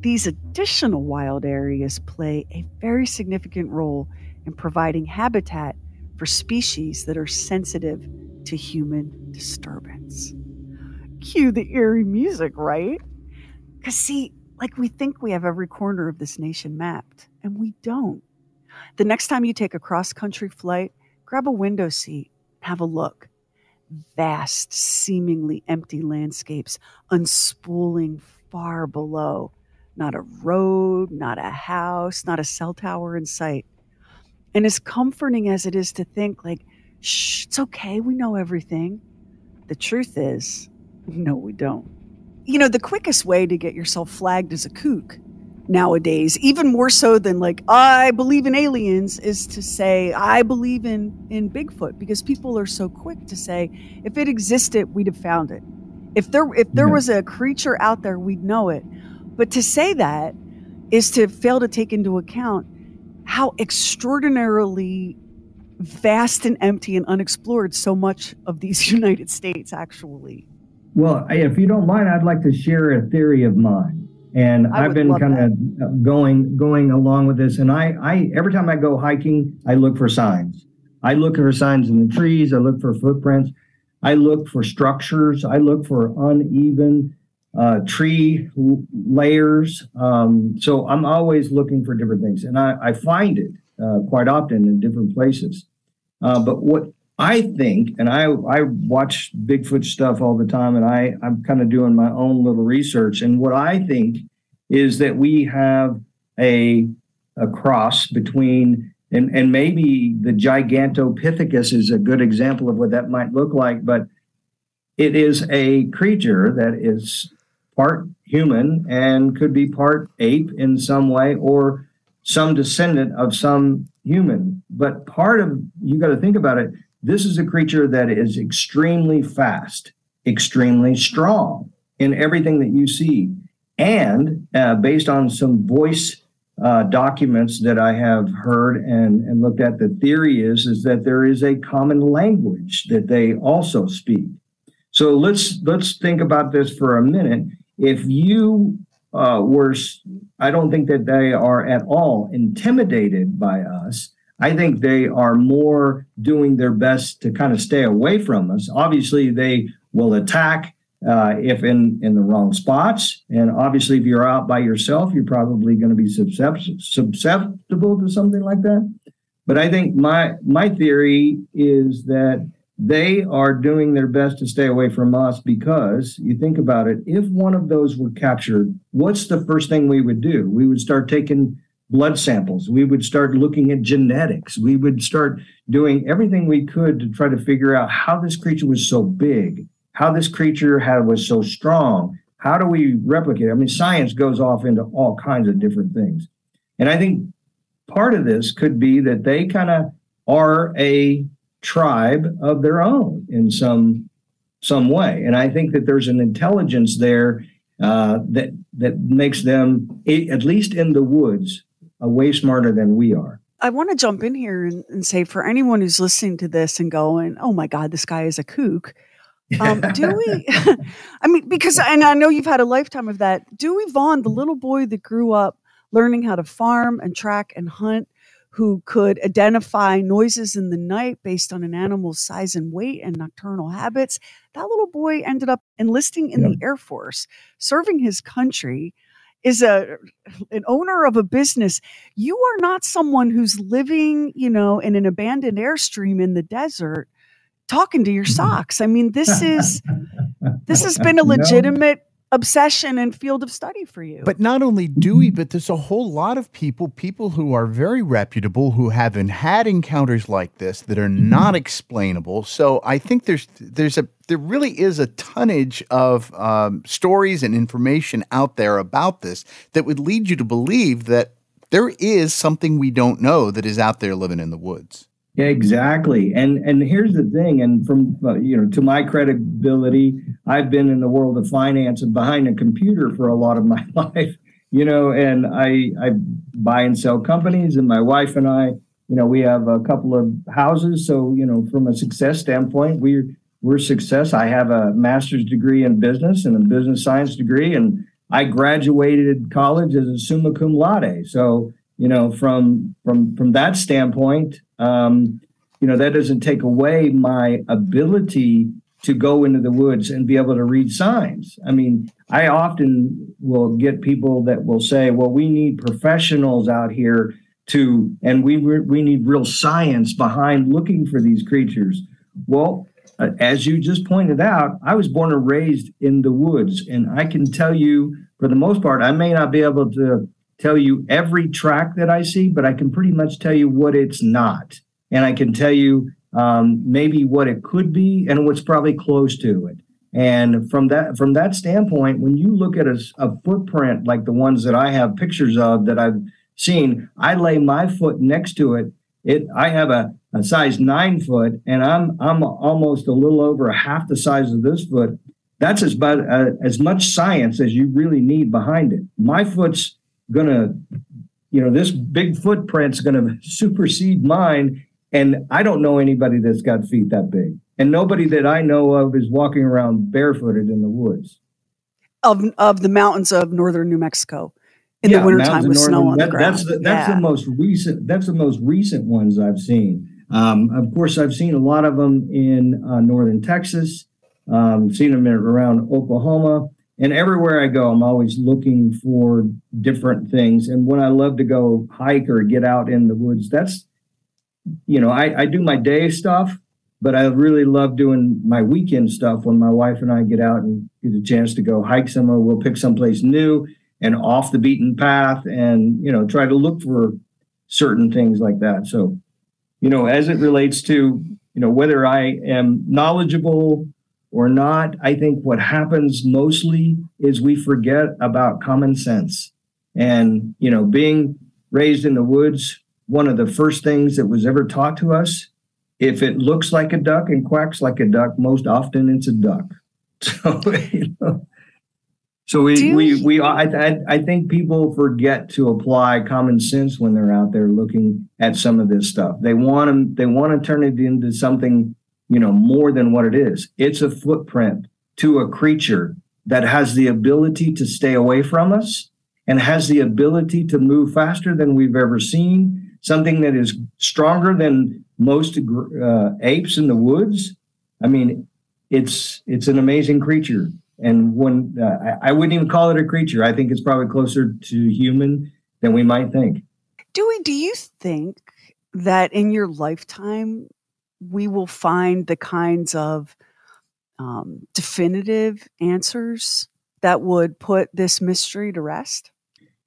"These additional wild areas play a very significant role in providing habitat for species that are sensitive to human disturbance." Cue the eerie music, right? Because see, like we think we have every corner of this nation mapped, and we don't. The next time you take a cross-country flight, grab a window seat, have a look. Vast, seemingly empty landscapes unspooling far below. Not a road, not a house, not a cell tower in sight. And as comforting as it is to think like, shh, it's okay, we know everything. The truth is, no, we don't. You know, the quickest way to get yourself flagged as a kook nowadays, even more so than like, I believe in aliens, is to say, I believe in Bigfoot, because people are so quick to say, if it existed, we'd have found it. If there was a creature out there, we'd know it. But to say that is to fail to take into account how extraordinarily vast and empty and unexplored so much of these United States actually. Well, if you don't mind, I'd like to share a theory of mine. And I've been kind of going along with this. And I every time I go hiking, I look for signs. I look for signs in the trees. I look for footprints. I look for structures. I look for uneven tree layers. So I'm always looking for different things, and I find it quite often in different places. But what I think, and I watch Bigfoot stuff all the time, and I'm kind of doing my own little research. And what I think is that we have a cross between, and maybe the Gigantopithecus is a good example of what that might look like, but it is a creature that is part human and could be part ape in some way, or some descendant of some human. But part of, you got to think about it, this is a creature that is extremely fast, extremely strong in everything that you see. And based on some voice documents that I have heard and looked at, the theory is that there is a common language that they also speak. So let's think about this for a minute. If you I don't think that they are at all intimidated by us. I think they are more doing their best to kind of stay away from us. Obviously, they will attack if in the wrong spots. And obviously, if you're out by yourself, you're probably going to be susceptible to something like that. But I think my theory is that they are doing their best to stay away from us, because you think about it, if one of those were captured, what's the first thing we would do? We would start taking blood samples. We would start looking at genetics. We would start doing everything we could to try to figure out how this creature was so big, how this creature was so strong. How do we replicate it? I mean, science goes off into all kinds of different things. And I think part of this could be that they kind of are a tribe of their own in some way. And I think that there's an intelligence there that makes them, at least in the woods, way smarter than we are. I want to jump in here and say, for anyone who's listening to this and going, oh my God, this guy is a kook. Do we, I mean, because, and I know you've had a lifetime of that. Dewey Vaughn, the little boy that grew up learning how to farm and track and hunt, who could identify noises in the night based on an animal's size and weight and nocturnal habits, that little boy ended up enlisting in the Air Force, serving his country, is an owner of a business. You are not someone who's living, in an abandoned Airstream in the desert talking to your socks. I mean, this has been a legitimate obsession and field of study for you. But not only Dewey, but there's a whole lot of people who are very reputable, who haven't had encounters like this that are not explainable. So I think there really is a tonnage of stories and information out there about this that would lead you to believe that there is something we don't know that is out there living in the woods. Yeah, exactly. And here's the thing. And from, to my credibility, I've been in the world of finance and behind a computer for a lot of my life, and I buy and sell companies, and my wife and I, we have a couple of houses. So, from a success standpoint, we're success. I have a master's degree in business and a business science degree, and I graduated college as a summa cum laude. So, from that standpoint, that doesn't take away my ability to go into the woods and be able to read signs. I mean, I often will get people that will say, well, we need professionals out here and we need real science behind looking for these creatures. Well, as you just pointed out, I was born and raised in the woods, and I can tell you, for the most part, I may not be able to tell you every track that I see, but I can pretty much tell you what it's not. And I can tell you maybe what it could be and what's probably close to it. And from that standpoint, when you look at a footprint like the ones that I have pictures of that I've seen, I lay my foot next to it. I have a size 9 foot, and I'm almost a little over half the size of this foot. That's as much science as you really need behind it. My foot's gonna, this big footprint's gonna supersede mine, and I don't know anybody that's got feet that big, and nobody that I know of is walking around barefooted in the woods of the mountains of northern New Mexico in the wintertime with snow on the ground. That's the most recent ones I've seen. Of course, I've seen a lot of them in northern Texas, seen them around Oklahoma. And everywhere I go, I'm always looking for different things. And when I love to go hike or get out in the woods, that's, I do my day stuff, but I really love doing my weekend stuff when my wife and I get out and get a chance to go hike somewhere. We'll pick someplace new and off the beaten path and, try to look for certain things like that. So, as it relates to, whether I am knowledgeable or not, I think what happens mostly is we forget about common sense. And, being raised in the woods, one of the first things that was ever taught to us, if it looks like a duck and quacks like a duck, most often it's a duck. So, I think people forget to apply common sense when they're out there looking at some of this stuff. They want to turn it into something, more than what it is. It's a footprint to a creature that has the ability to stay away from us and has the ability to move faster than we've ever seen. Something that is stronger than most apes in the woods. I mean, it's an amazing creature. And when I wouldn't even call it a creature. I think it's probably closer to human than we might think. Dewey, do you think that in your lifetime we will find the kinds of definitive answers that would put this mystery to rest?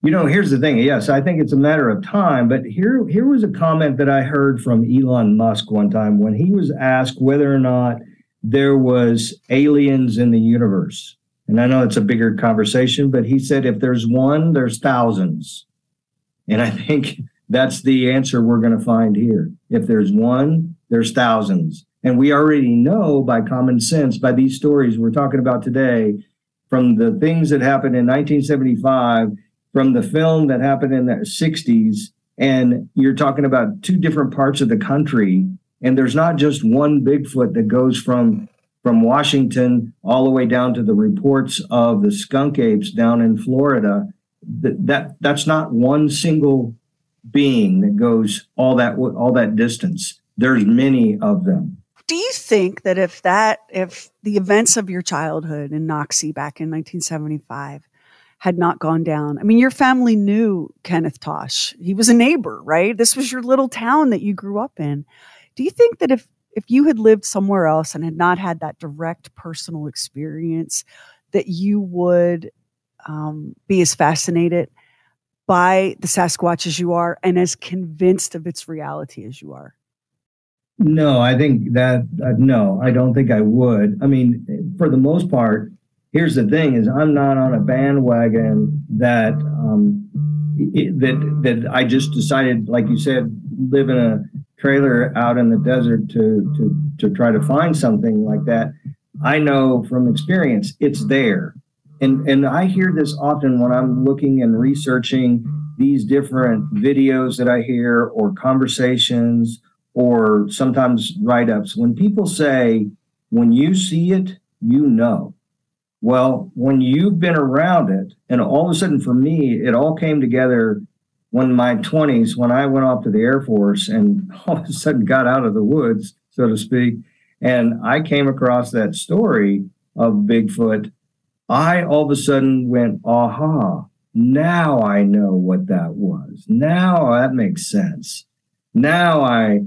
Here's the thing. Yes, I think it's a matter of time. But here was a comment that I heard from Elon Musk one time when he was asked whether or not there was aliens in the universe. And I know it's a bigger conversation, but he said, if there's one, there's thousands. And I think that's the answer we're going to find here. If there's one, there's thousands. And we already know by common sense, by these stories we're talking about today, from the things that happened in 1975, from the film that happened in the 60s, and you're talking about two different parts of the country. And there's not just one Bigfoot that goes from Washington all the way down to the reports of the skunk apes down in Florida. That's not one single being that goes all that distance. There's many of them. Do you think that if the events of your childhood in Noxie back in 1975 had not gone down, I mean, your family knew Kenneth Tosh. He was a neighbor, right? This was your little town that you grew up in. Do you think that if you had lived somewhere else and had not had that direct personal experience, that you would be as fascinated by the Sasquatch as you are and as convinced of its reality as you are? No, I think that, no, I don't think I would. I mean, for the most part, here's the thing is I'm not on a bandwagon that I just decided, like you said, live in a trailer out in the desert to try to find something like that. I know from experience it's there. And I hear this often when I'm looking and researching these different videos that I hear or conversations or sometimes write-ups. When people say, when you see it, you know. Well, when you've been around it, and all of a sudden for me, it all came together when my 20s, when I went off to the Air Force and all of a sudden got out of the woods, so to speak, and I came across that story of Bigfoot, I all of a sudden went, aha, now I know what that was. Now that makes sense. Now I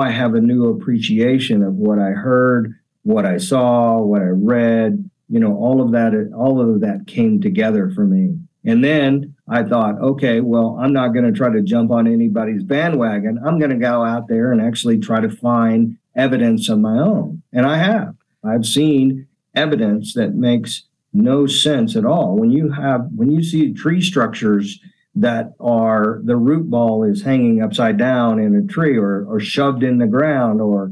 have a new appreciation of what I heard, what I saw, what I read, all of that came together for me. And then I thought, okay, well, I'm not going to try to jump on anybody's bandwagon. I'm going to go out there and actually try to find evidence of my own. And I have. I've seen evidence that makes no sense at all. When you see tree structures that are, the root ball is hanging upside down in a tree or shoved in the ground or,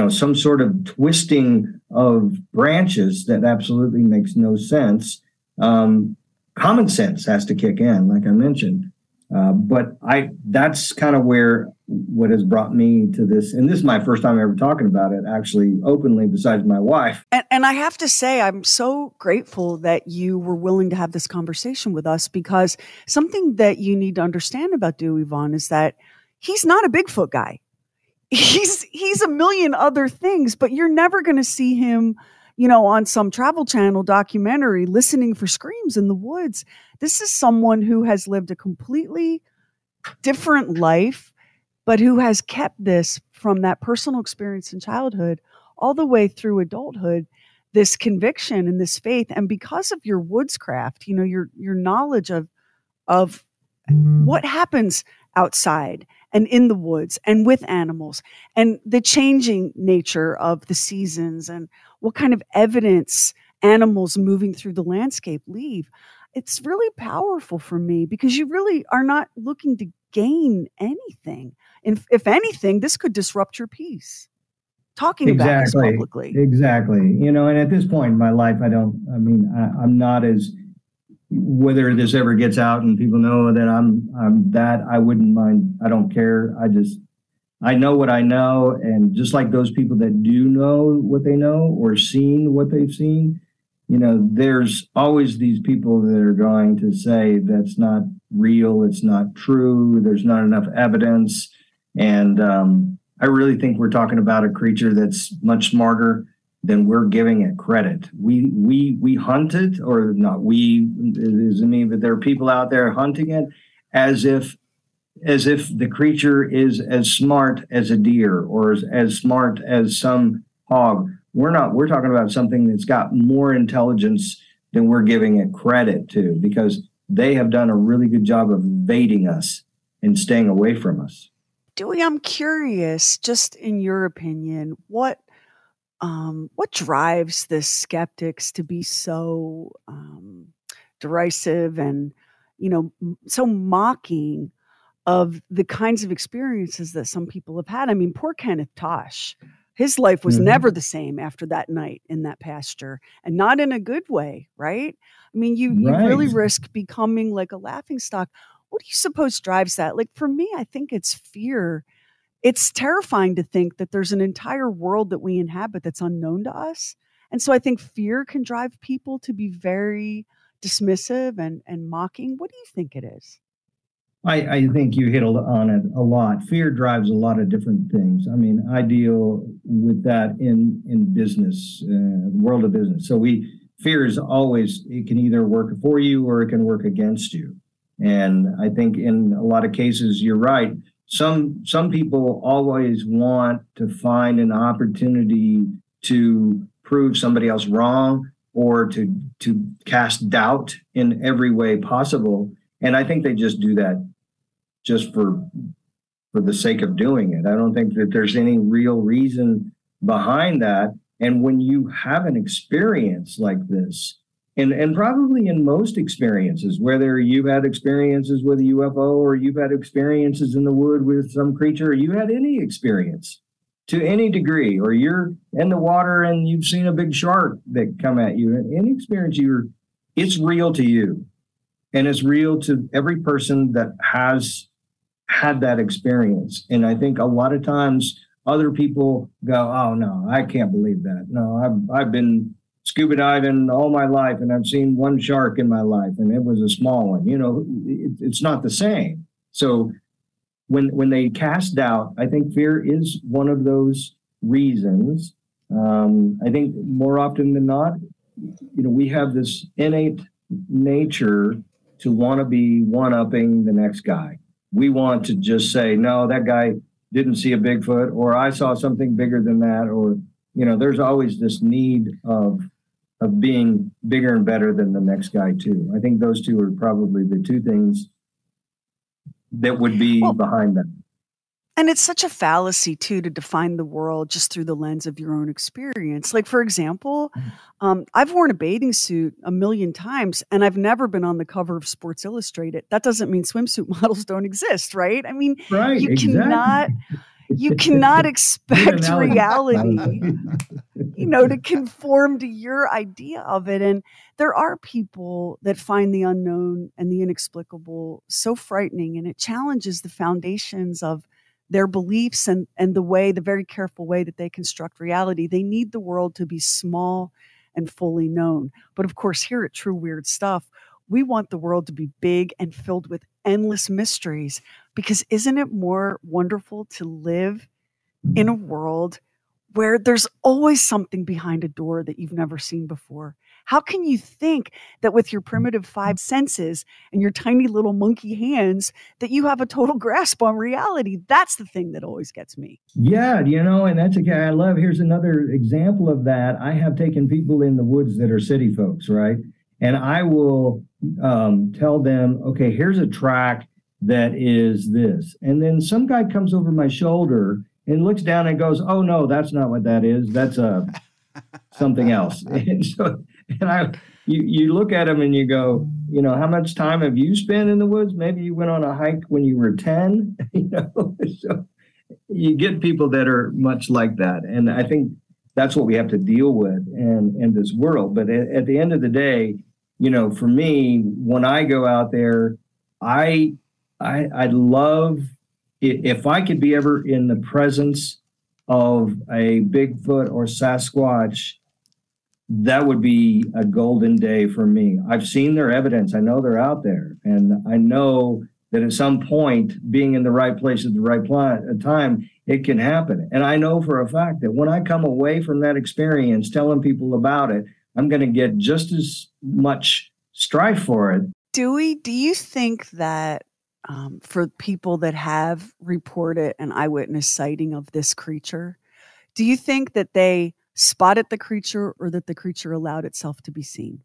some sort of twisting of branches that absolutely makes no sense. Common sense has to kick in, like I mentioned. But that's kind of what has brought me to this. And this is my first time ever talking about it, actually, openly, besides my wife. And I have to say, I'm so grateful that you were willing to have this conversation with us, because something that you need to understand about Dewey Vaughn is that he's not a Bigfoot guy. he's a million other things, but you're never going to see him, on some Travel Channel documentary listening for screams in the woods. This is someone who has lived a completely different life, but who has kept this from that personal experience in childhood all the way through adulthood, this conviction and this faith. And because of your woodscraft, your knowledge of what happens outside and in the woods and with animals and the changing nature of the seasons and what kind of evidence animals moving through the landscape leave. It's really powerful for me because you really are not looking to gain anything. And if anything, this could disrupt your peace. Talking about this publicly. Exactly. And at this point in my life, I'm not as, whether this ever gets out and people know that I'm that, I wouldn't mind. I don't care. I know what I know. And just like those people that do know what they know or seen what they've seen, there's always these people that are going to say that's not real. It's not true. There's not enough evidence. And I really think we're talking about a creature that's much smarter than we're giving it credit. We hunt it, or not we, it isn't me, but there are people out there hunting it as if the creature is as smart as a deer or as smart as some hog. We're talking about something that's got more intelligence than we're giving it credit to, because they have done a really good job of evading us and staying away from us. Dewey, I'm curious, just in your opinion, what drives the skeptics to be so derisive and, so mocking of the kinds of experiences that some people have had? I mean, poor Kenneth Tosh, his life was never the same after that night in that pasture, and not in a good way, right? I mean, you really risk becoming like a laughingstock. What do you suppose drives that? Like, for me, I think it's fear. It's terrifying to think that there's an entire world that we inhabit that's unknown to us. And so I think fear can drive people to be very dismissive and mocking. What do you think it is? I think you hit on it a lot. Fear drives a lot of different things. I mean, I deal with that in business, the world of business. So fear is always, it can either work for you or it can work against you. And I think in a lot of cases, you're right. Some people always want to find an opportunity to prove somebody else wrong or to cast doubt in every way possible. And I think they just do that just for the sake of doing it. I don't think that there's any real reason behind that. And when you have an experience like this, and probably in most experiences, whether you've had experiences with a UFO or you've had experiences in the wood with some creature, or you had any experience to any degree, or you're in the water and you've seen a big shark that come at you, any experience, it's real to you. And it's real to every person that has had that experience. And I think a lot of times other people go, oh, no, I can't believe that. No, I've been scuba diving all my life and I've seen one shark in my life and it was a small one. It's not the same. So when they cast doubt, I think fear is one of those reasons. I think more often than not, we have this innate nature to want to be one-upping the next guy. We want to just say, no, that guy didn't see a Bigfoot, or I saw something bigger than that, or, there's always this need of being bigger and better than the next guy too. I think those two are probably the two things that would be behind that. And it's such a fallacy, too, to define the world just through the lens of your own experience. Like, for example, I've worn a bathing suit a million times, and I've never been on the cover of Sports Illustrated. That doesn't mean swimsuit models don't exist, right? I mean, you cannot expect reality, to conform to your idea of it. And there are people that find the unknown and the inexplicable so frightening, and it challenges the foundations of their beliefs and the very careful way that they construct reality. They need the world to be small and fully known. But of course, here at True Weird Stuff, we want the world to be big and filled with endless mysteries, because isn't it more wonderful to live in a world where there's always something behind a door that you've never seen before? How can you think that with your primitive 5 senses and your tiny little monkey hands that you have a total grasp on reality? That's the thing that always gets me. Yeah, and that's I love. Here's another example of that. I have taken people in the woods that are city folks, right? And I will tell them, okay, here's a track that is this. And then some guy comes over my shoulder and looks down and goes, oh, no, that's not what that is. That's something else. You look at him and you go, how much time have you spent in the woods? Maybe you went on a hike when you were 10, So you get people that are much like that. And I think that's what we have to deal with in this world. But at the end of the day, for me, when I go out there, I love, if I could be ever in the presence of a Bigfoot or Sasquatch, that would be a golden day for me. I've seen their evidence. I know they're out there. And I know that at some point, being in the right place at the right time, it can happen. And I know for a fact that when I come away from that experience, telling people about it, I'm going to get just as much strife for it. Dewey, do you think that for people that have reported an eyewitness sighting of this creature, do you think that they spotted the creature or that the creature allowed itself to be seen?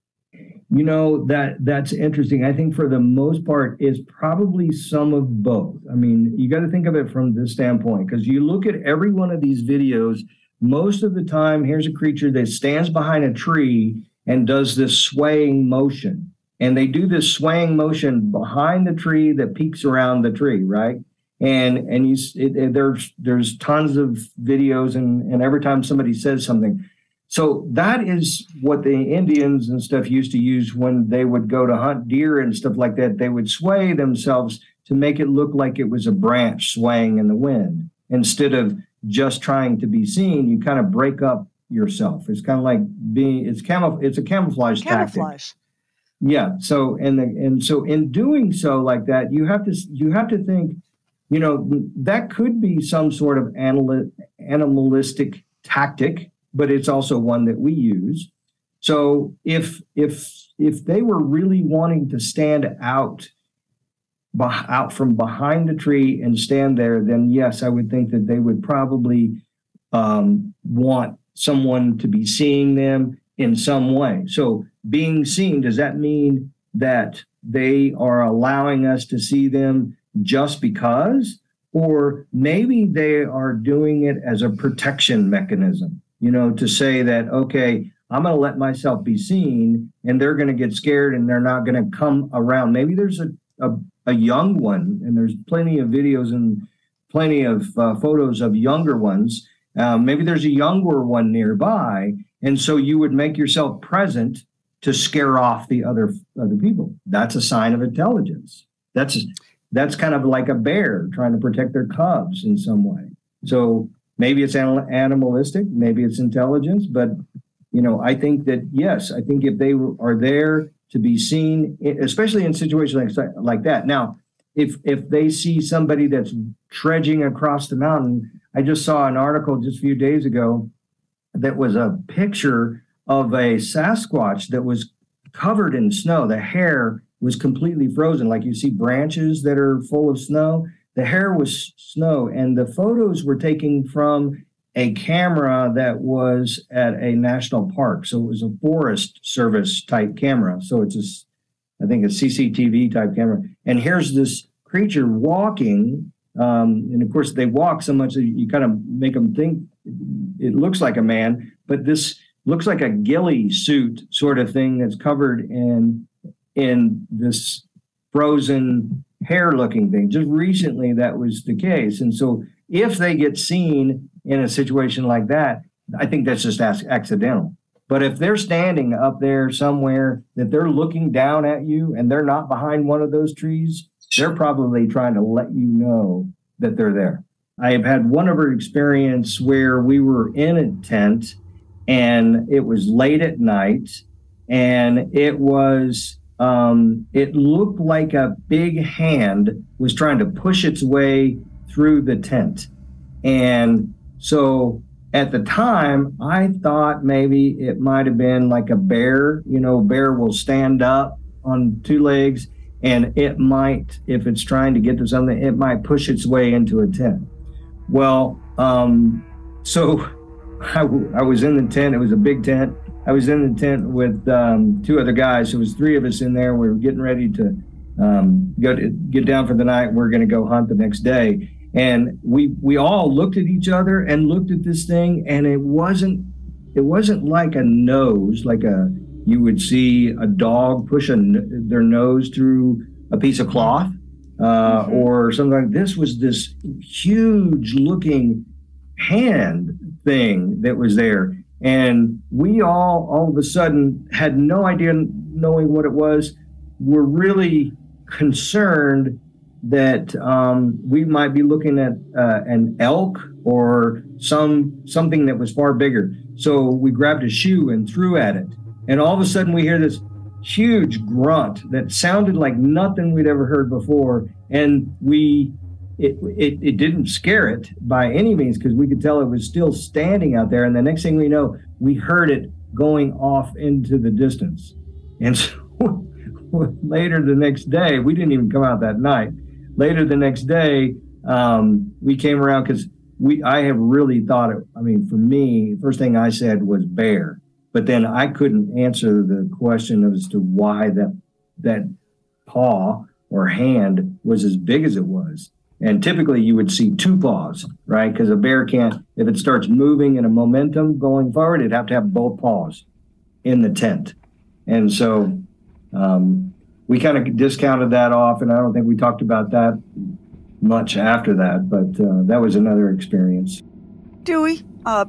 That's interesting. I think for the most part, it's probably some of both. I mean, you got to think of it from this standpoint, because you look at every one of these videos, most of the time, here's a creature that stands behind a tree and does this swaying motion. And they do this swaying motion behind the tree that peeks around the tree, right? And there's tons of videos, and every time somebody says something. So that is what the Indians and stuff used to use when they would go to hunt deer and stuff like that. They would sway themselves to make it look like it was a branch swaying in the wind. Instead of just trying to be seen, you kind of break up yourself. It's kind of like it's a camouflage tactic. Yeah. So so in doing so like that, you have to think, that could be some sort of animalistic tactic, but it's also one that we use. So if they were really wanting to stand out from behind the tree and stand there, then yes, I would think that they would probably want someone to be seeing them in some way. So being seen, does that mean that they are allowing us to see them just because? Or maybe they are doing it as a protection mechanism, to say that, okay, I'm going to let myself be seen and they're going to get scared and they're not going to come around. Maybe there's a young one, and there's plenty of videos and plenty of photos of younger ones. Maybe there's a younger one nearby. And so you would make yourself present to scare off the other people. That's a sign of intelligence. That's kind of like a bear trying to protect their cubs in some way. So maybe it's animalistic, maybe it's intelligence, but I think that, yes, I think if they are there to be seen, especially in situations like that. Now, if they see somebody that's trudging across the mountain, I just saw an article just a few days ago that was a picture of a Sasquatch that was covered in snow. The hair was completely frozen, like you see branches that are full of snow. The hair was snow, and the photos were taken from a camera that was at a national park. So it was a Forest Service type camera. So it's I think a CCTV type camera. And here's this creature walking. And of course, they walk so much that you kind of make them think it looks like a man, but this looks like a ghillie suit sort of thing that's covered in this frozen hair looking thing. Just recently, that was the case. And so if they get seen in a situation like that, I think that's just accidental. But if they're standing up there somewhere that they're looking down at you and they're not behind one of those trees, they're probably trying to let you know that they're there. I have had one other experience where we were in a tent and it was late at night, and it looked like a big hand was trying to push its way through the tent. And So at the time, I thought maybe it might have been like a bear. Bear will stand up on two legs, and it might, if it's trying to get to something, it might push its way into a tent. Well, so I was in the tent. It was a big tent. I was in the tent with two other guys. There was three of us in there. We were getting ready to get down for the night. We're going to go hunt the next day. And we all looked at each other and looked at this thing, and it wasn't like a nose, like you would see a dog push their nose through a piece of cloth, or something like this. Was this huge looking hand thing that was there. And we all of a sudden had no idea, knowing what it was. We're really concerned that we might be looking at an elk or something that was far bigger. So we grabbed a shoe and threw at it. And all of a sudden we hear this huge grunt that sounded like nothing we'd ever heard before. And it didn't scare it by any means, because we could tell it was still standing out there. And the next thing we know, we heard it going off into the distance. And so later the next day, we didn't even come out that night. Later the next day, we came around because I have really thought for me, first thing I said was bear, but then I couldn't answer the question as to why that paw or hand was as big as it was. And typically you would see two paws, right? Because a bear can't, if it starts moving in a momentum going forward, it'd have to have both paws in the tent. And so we kind of discounted that off, and I don't think we talked about that much after that, but that was another experience. Dewey,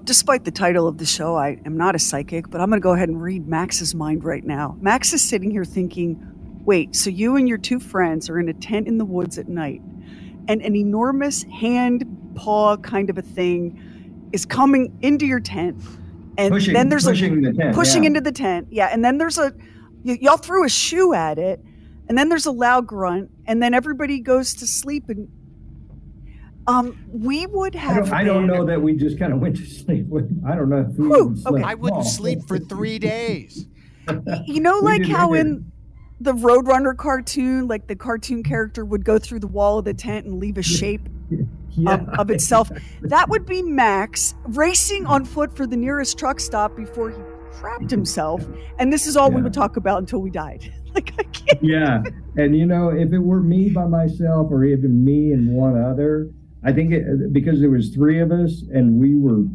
despite the title of the show, I am not a psychic, but I'm going to go ahead and read Max's mind right now. Max is sitting here thinking, wait, so you and your two friends are in a tent in the woods at night, and an enormous hand, paw kind of a thing is coming into your tent, and then there's pushing into the tent. Yeah, and then there's y'all threw a shoe at it, and then there's a loud grunt, and then everybody goes to sleep. And we would have. I don't know that we just kind of went to sleep. I don't know if we even slept. Okay. I wouldn't sleep for 3 days. Like how in the Roadrunner cartoon, like the cartoon character would go through the wall of the tent and leave a shape of itself. That would be Max racing on foot for the nearest truck stop before he crapped himself. And this is all we would talk about until we died. Like, I can't. Yeah. And if it were me by myself or even me and one other, I think because there was three of us and we were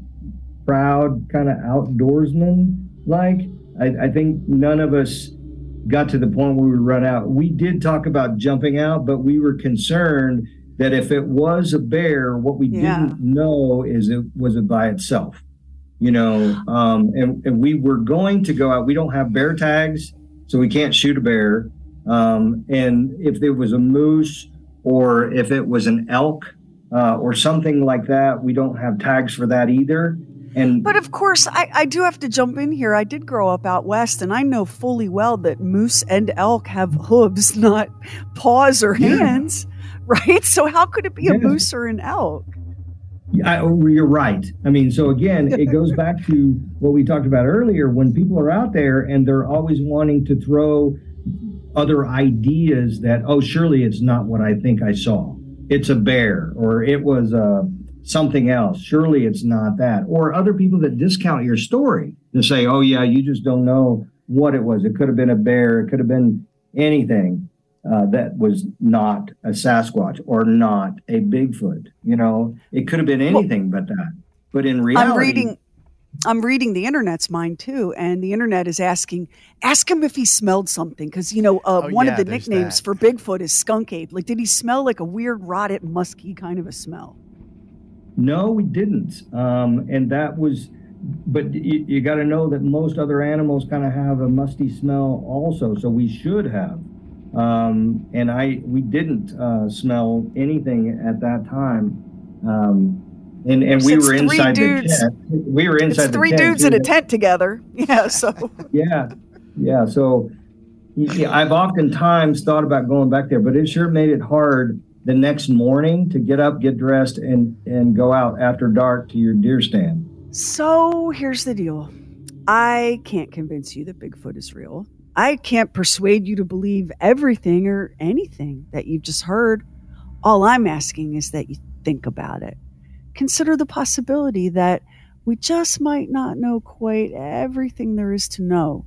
proud kind of outdoorsmen, I think none of us got to the point where we run out. We did talk about jumping out, but we were concerned that if it was a bear, what we didn't know is was it by itself, and we were going to go out. We don't have bear tags, so we can't shoot a bear. And if there was a moose or if it was an elk or something like that, we don't have tags for that either. But of course, I do have to jump in here. I did grow up out west, and I know fully well that moose and elk have hooves, not paws or hands, right? So how could it be a moose or an elk? You're right. So again, it goes back to what we talked about earlier. When people are out there and they're always wanting to throw other ideas that, surely it's not what I think I saw. It's a bear, or it was something else. Surely it's not that. Or other people that discount your story to say, oh yeah, you just don't know what it was. It could have been a bear. It could have been anything that was not a Sasquatch or not a Bigfoot. It could have been anything but that. But in reality, I'm reading the internet's mind too, and the internet is ask him if he smelled something, because one of the nicknames for Bigfoot is skunk ape. Like, did he smell like a weird, rotted, musky kind of a smell? No, we didn't. And that was, but you got to know that most other animals kind of have a musty smell also, so we should have. And we didn't smell anything at that time. And we were inside the tent. We were inside the tent. Three dudes in a tent together. Yeah. So. Yeah. So I've oftentimes thought about going back there, but it sure made it hard the next morning to get up, get dressed, and go out after dark to your deer stand. So here's the deal. I can't convince you that Bigfoot is real. I can't persuade you to believe everything or anything that you've just heard. All I'm asking is that you think about it. Consider the possibility that we just might not know quite everything there is to know.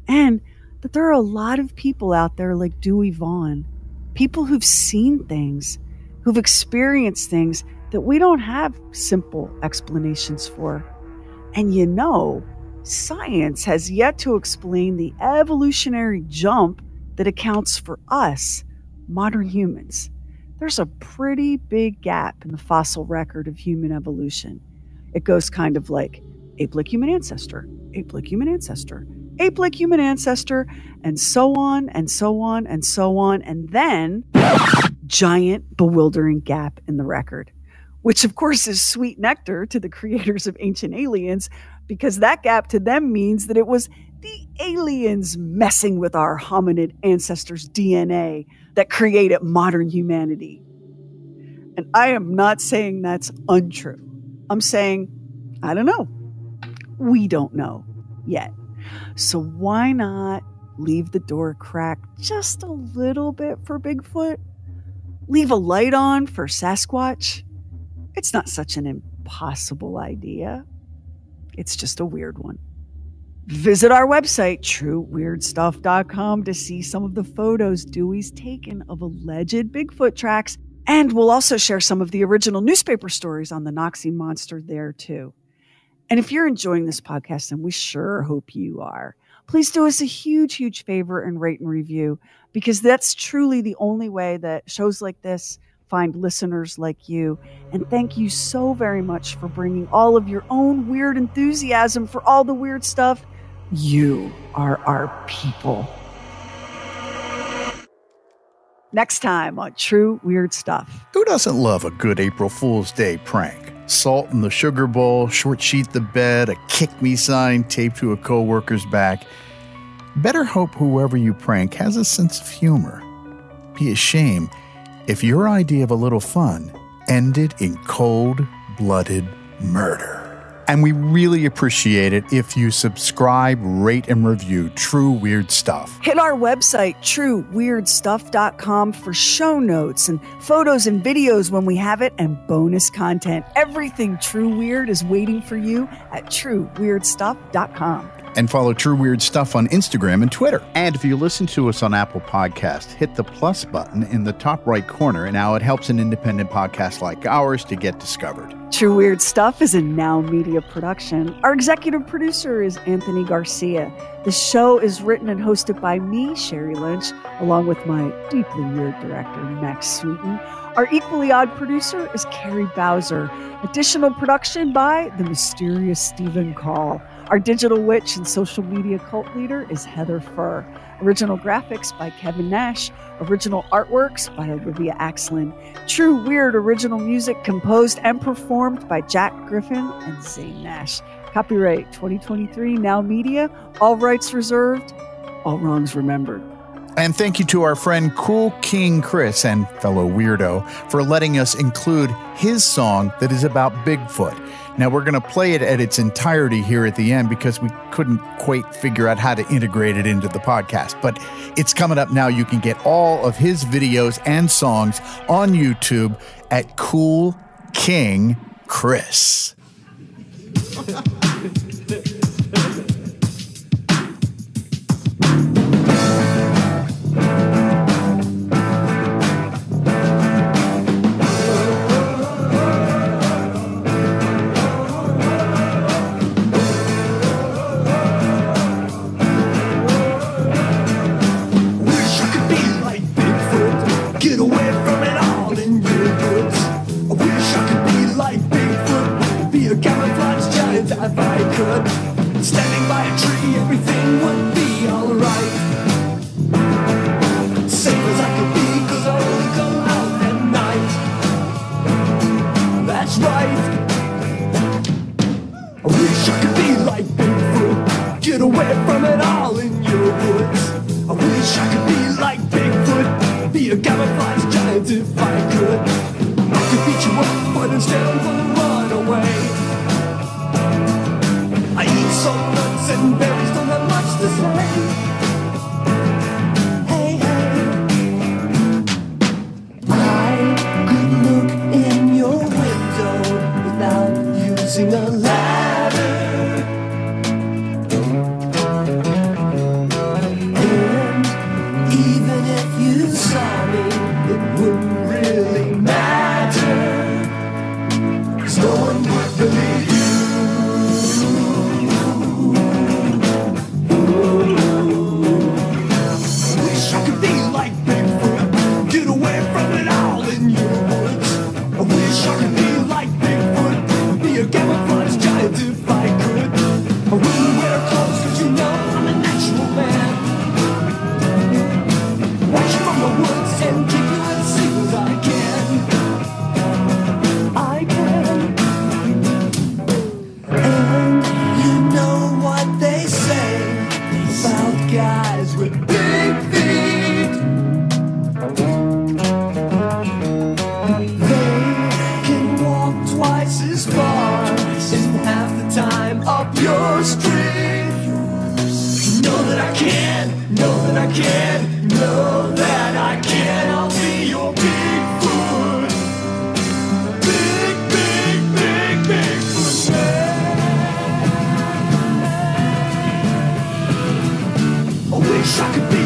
And that there are a lot of people out there like Dewey Vaughn, people who've seen things, who've experienced things that we don't have simple explanations for. And you know, science has yet to explain the evolutionary jump that accounts for us, modern humans. There's a pretty big gap in the fossil record of human evolution. It goes kind of like ape-like human ancestor, ape-like human ancestor, ape-like human ancestor, and so on and so on and so on, and then giant, bewildering gap in the record, which of course is sweet nectar to the creators of Ancient Aliens, because that gap to them means that it was the aliens messing with our hominid ancestors' DNA that created modern humanity. And I am not saying that's untrue. I'm saying, I don't know. We don't know yet. So why not leave the door cracked just a little bit for Bigfoot? Leave a light on for Sasquatch? It's not such an impossible idea. It's just a weird one. Visit our website, trueweirdstuff.com, to see some of the photos Dewey's taken of alleged Bigfoot tracks. And we'll also share some of the original newspaper stories on the Noxie monster there too. And if you're enjoying this podcast, and we sure hope you are, please do us a huge, huge favor and rate and review, because that's truly the only way that shows like this find listeners like you. And thank you so very much for bringing all of your own weird enthusiasm for all the weird stuff. You are our people. Next time on True Weird Stuff. Who doesn't love a good April Fool's Day prank? Salt in the sugar bowl, short sheet the bed, a kick me sign taped to a coworker's back. Better hope whoever you prank has a sense of humor. Be a shame if your idea of a little fun ended in cold-blooded murder. And we really appreciate it if you subscribe, rate, and review True Weird Stuff. Hit our website, trueweirdstuff.com, for show notes and photos and videos when we have it, and bonus content. Everything True Weird is waiting for you at trueweirdstuff.com. And follow True Weird Stuff on Instagram and Twitter. And if you listen to us on Apple Podcasts, hit the plus button in the top right corner. And now it helps an independent podcast like ours to get discovered. True Weird Stuff is a Now Media production. Our executive producer is Anthony Garcia. The show is written and hosted by me, Sherry Lynch, along with my deeply weird director, Max Sweeten. Our equally odd producer is Carrie Bowser. Additional production by the mysterious Stephen Call. Our digital witch and social media cult leader is Heather Furr. Original graphics by Kevin Nash. Original artworks by Olivia Axlin. True Weird original music composed and performed by Jack Griffin and Zane Nash. Copyright 2023 Now Media. All rights reserved. All wrongs remembered. And thank you to our friend Cool King Chris and fellow weirdo for letting us include his song that is about Bigfoot. Now, we're going to play it at its entirety here at the end because we couldn't quite figure out how to integrate it into the podcast. But it's coming up now. You can get all of his videos and songs on YouTube at Cool King Chris. If I could, standing by a tree, everything would be alright. Safe as I could be, 'cause I only go out at night. That's right. I wish I could be like Bigfoot, get away from it all in your woods. I wish I could be like Bigfoot, be a camouflage giant if I could. but I can't. Know that I cannot be your Bigfoot. Big, big, big, Bigfoot man. I wish I could be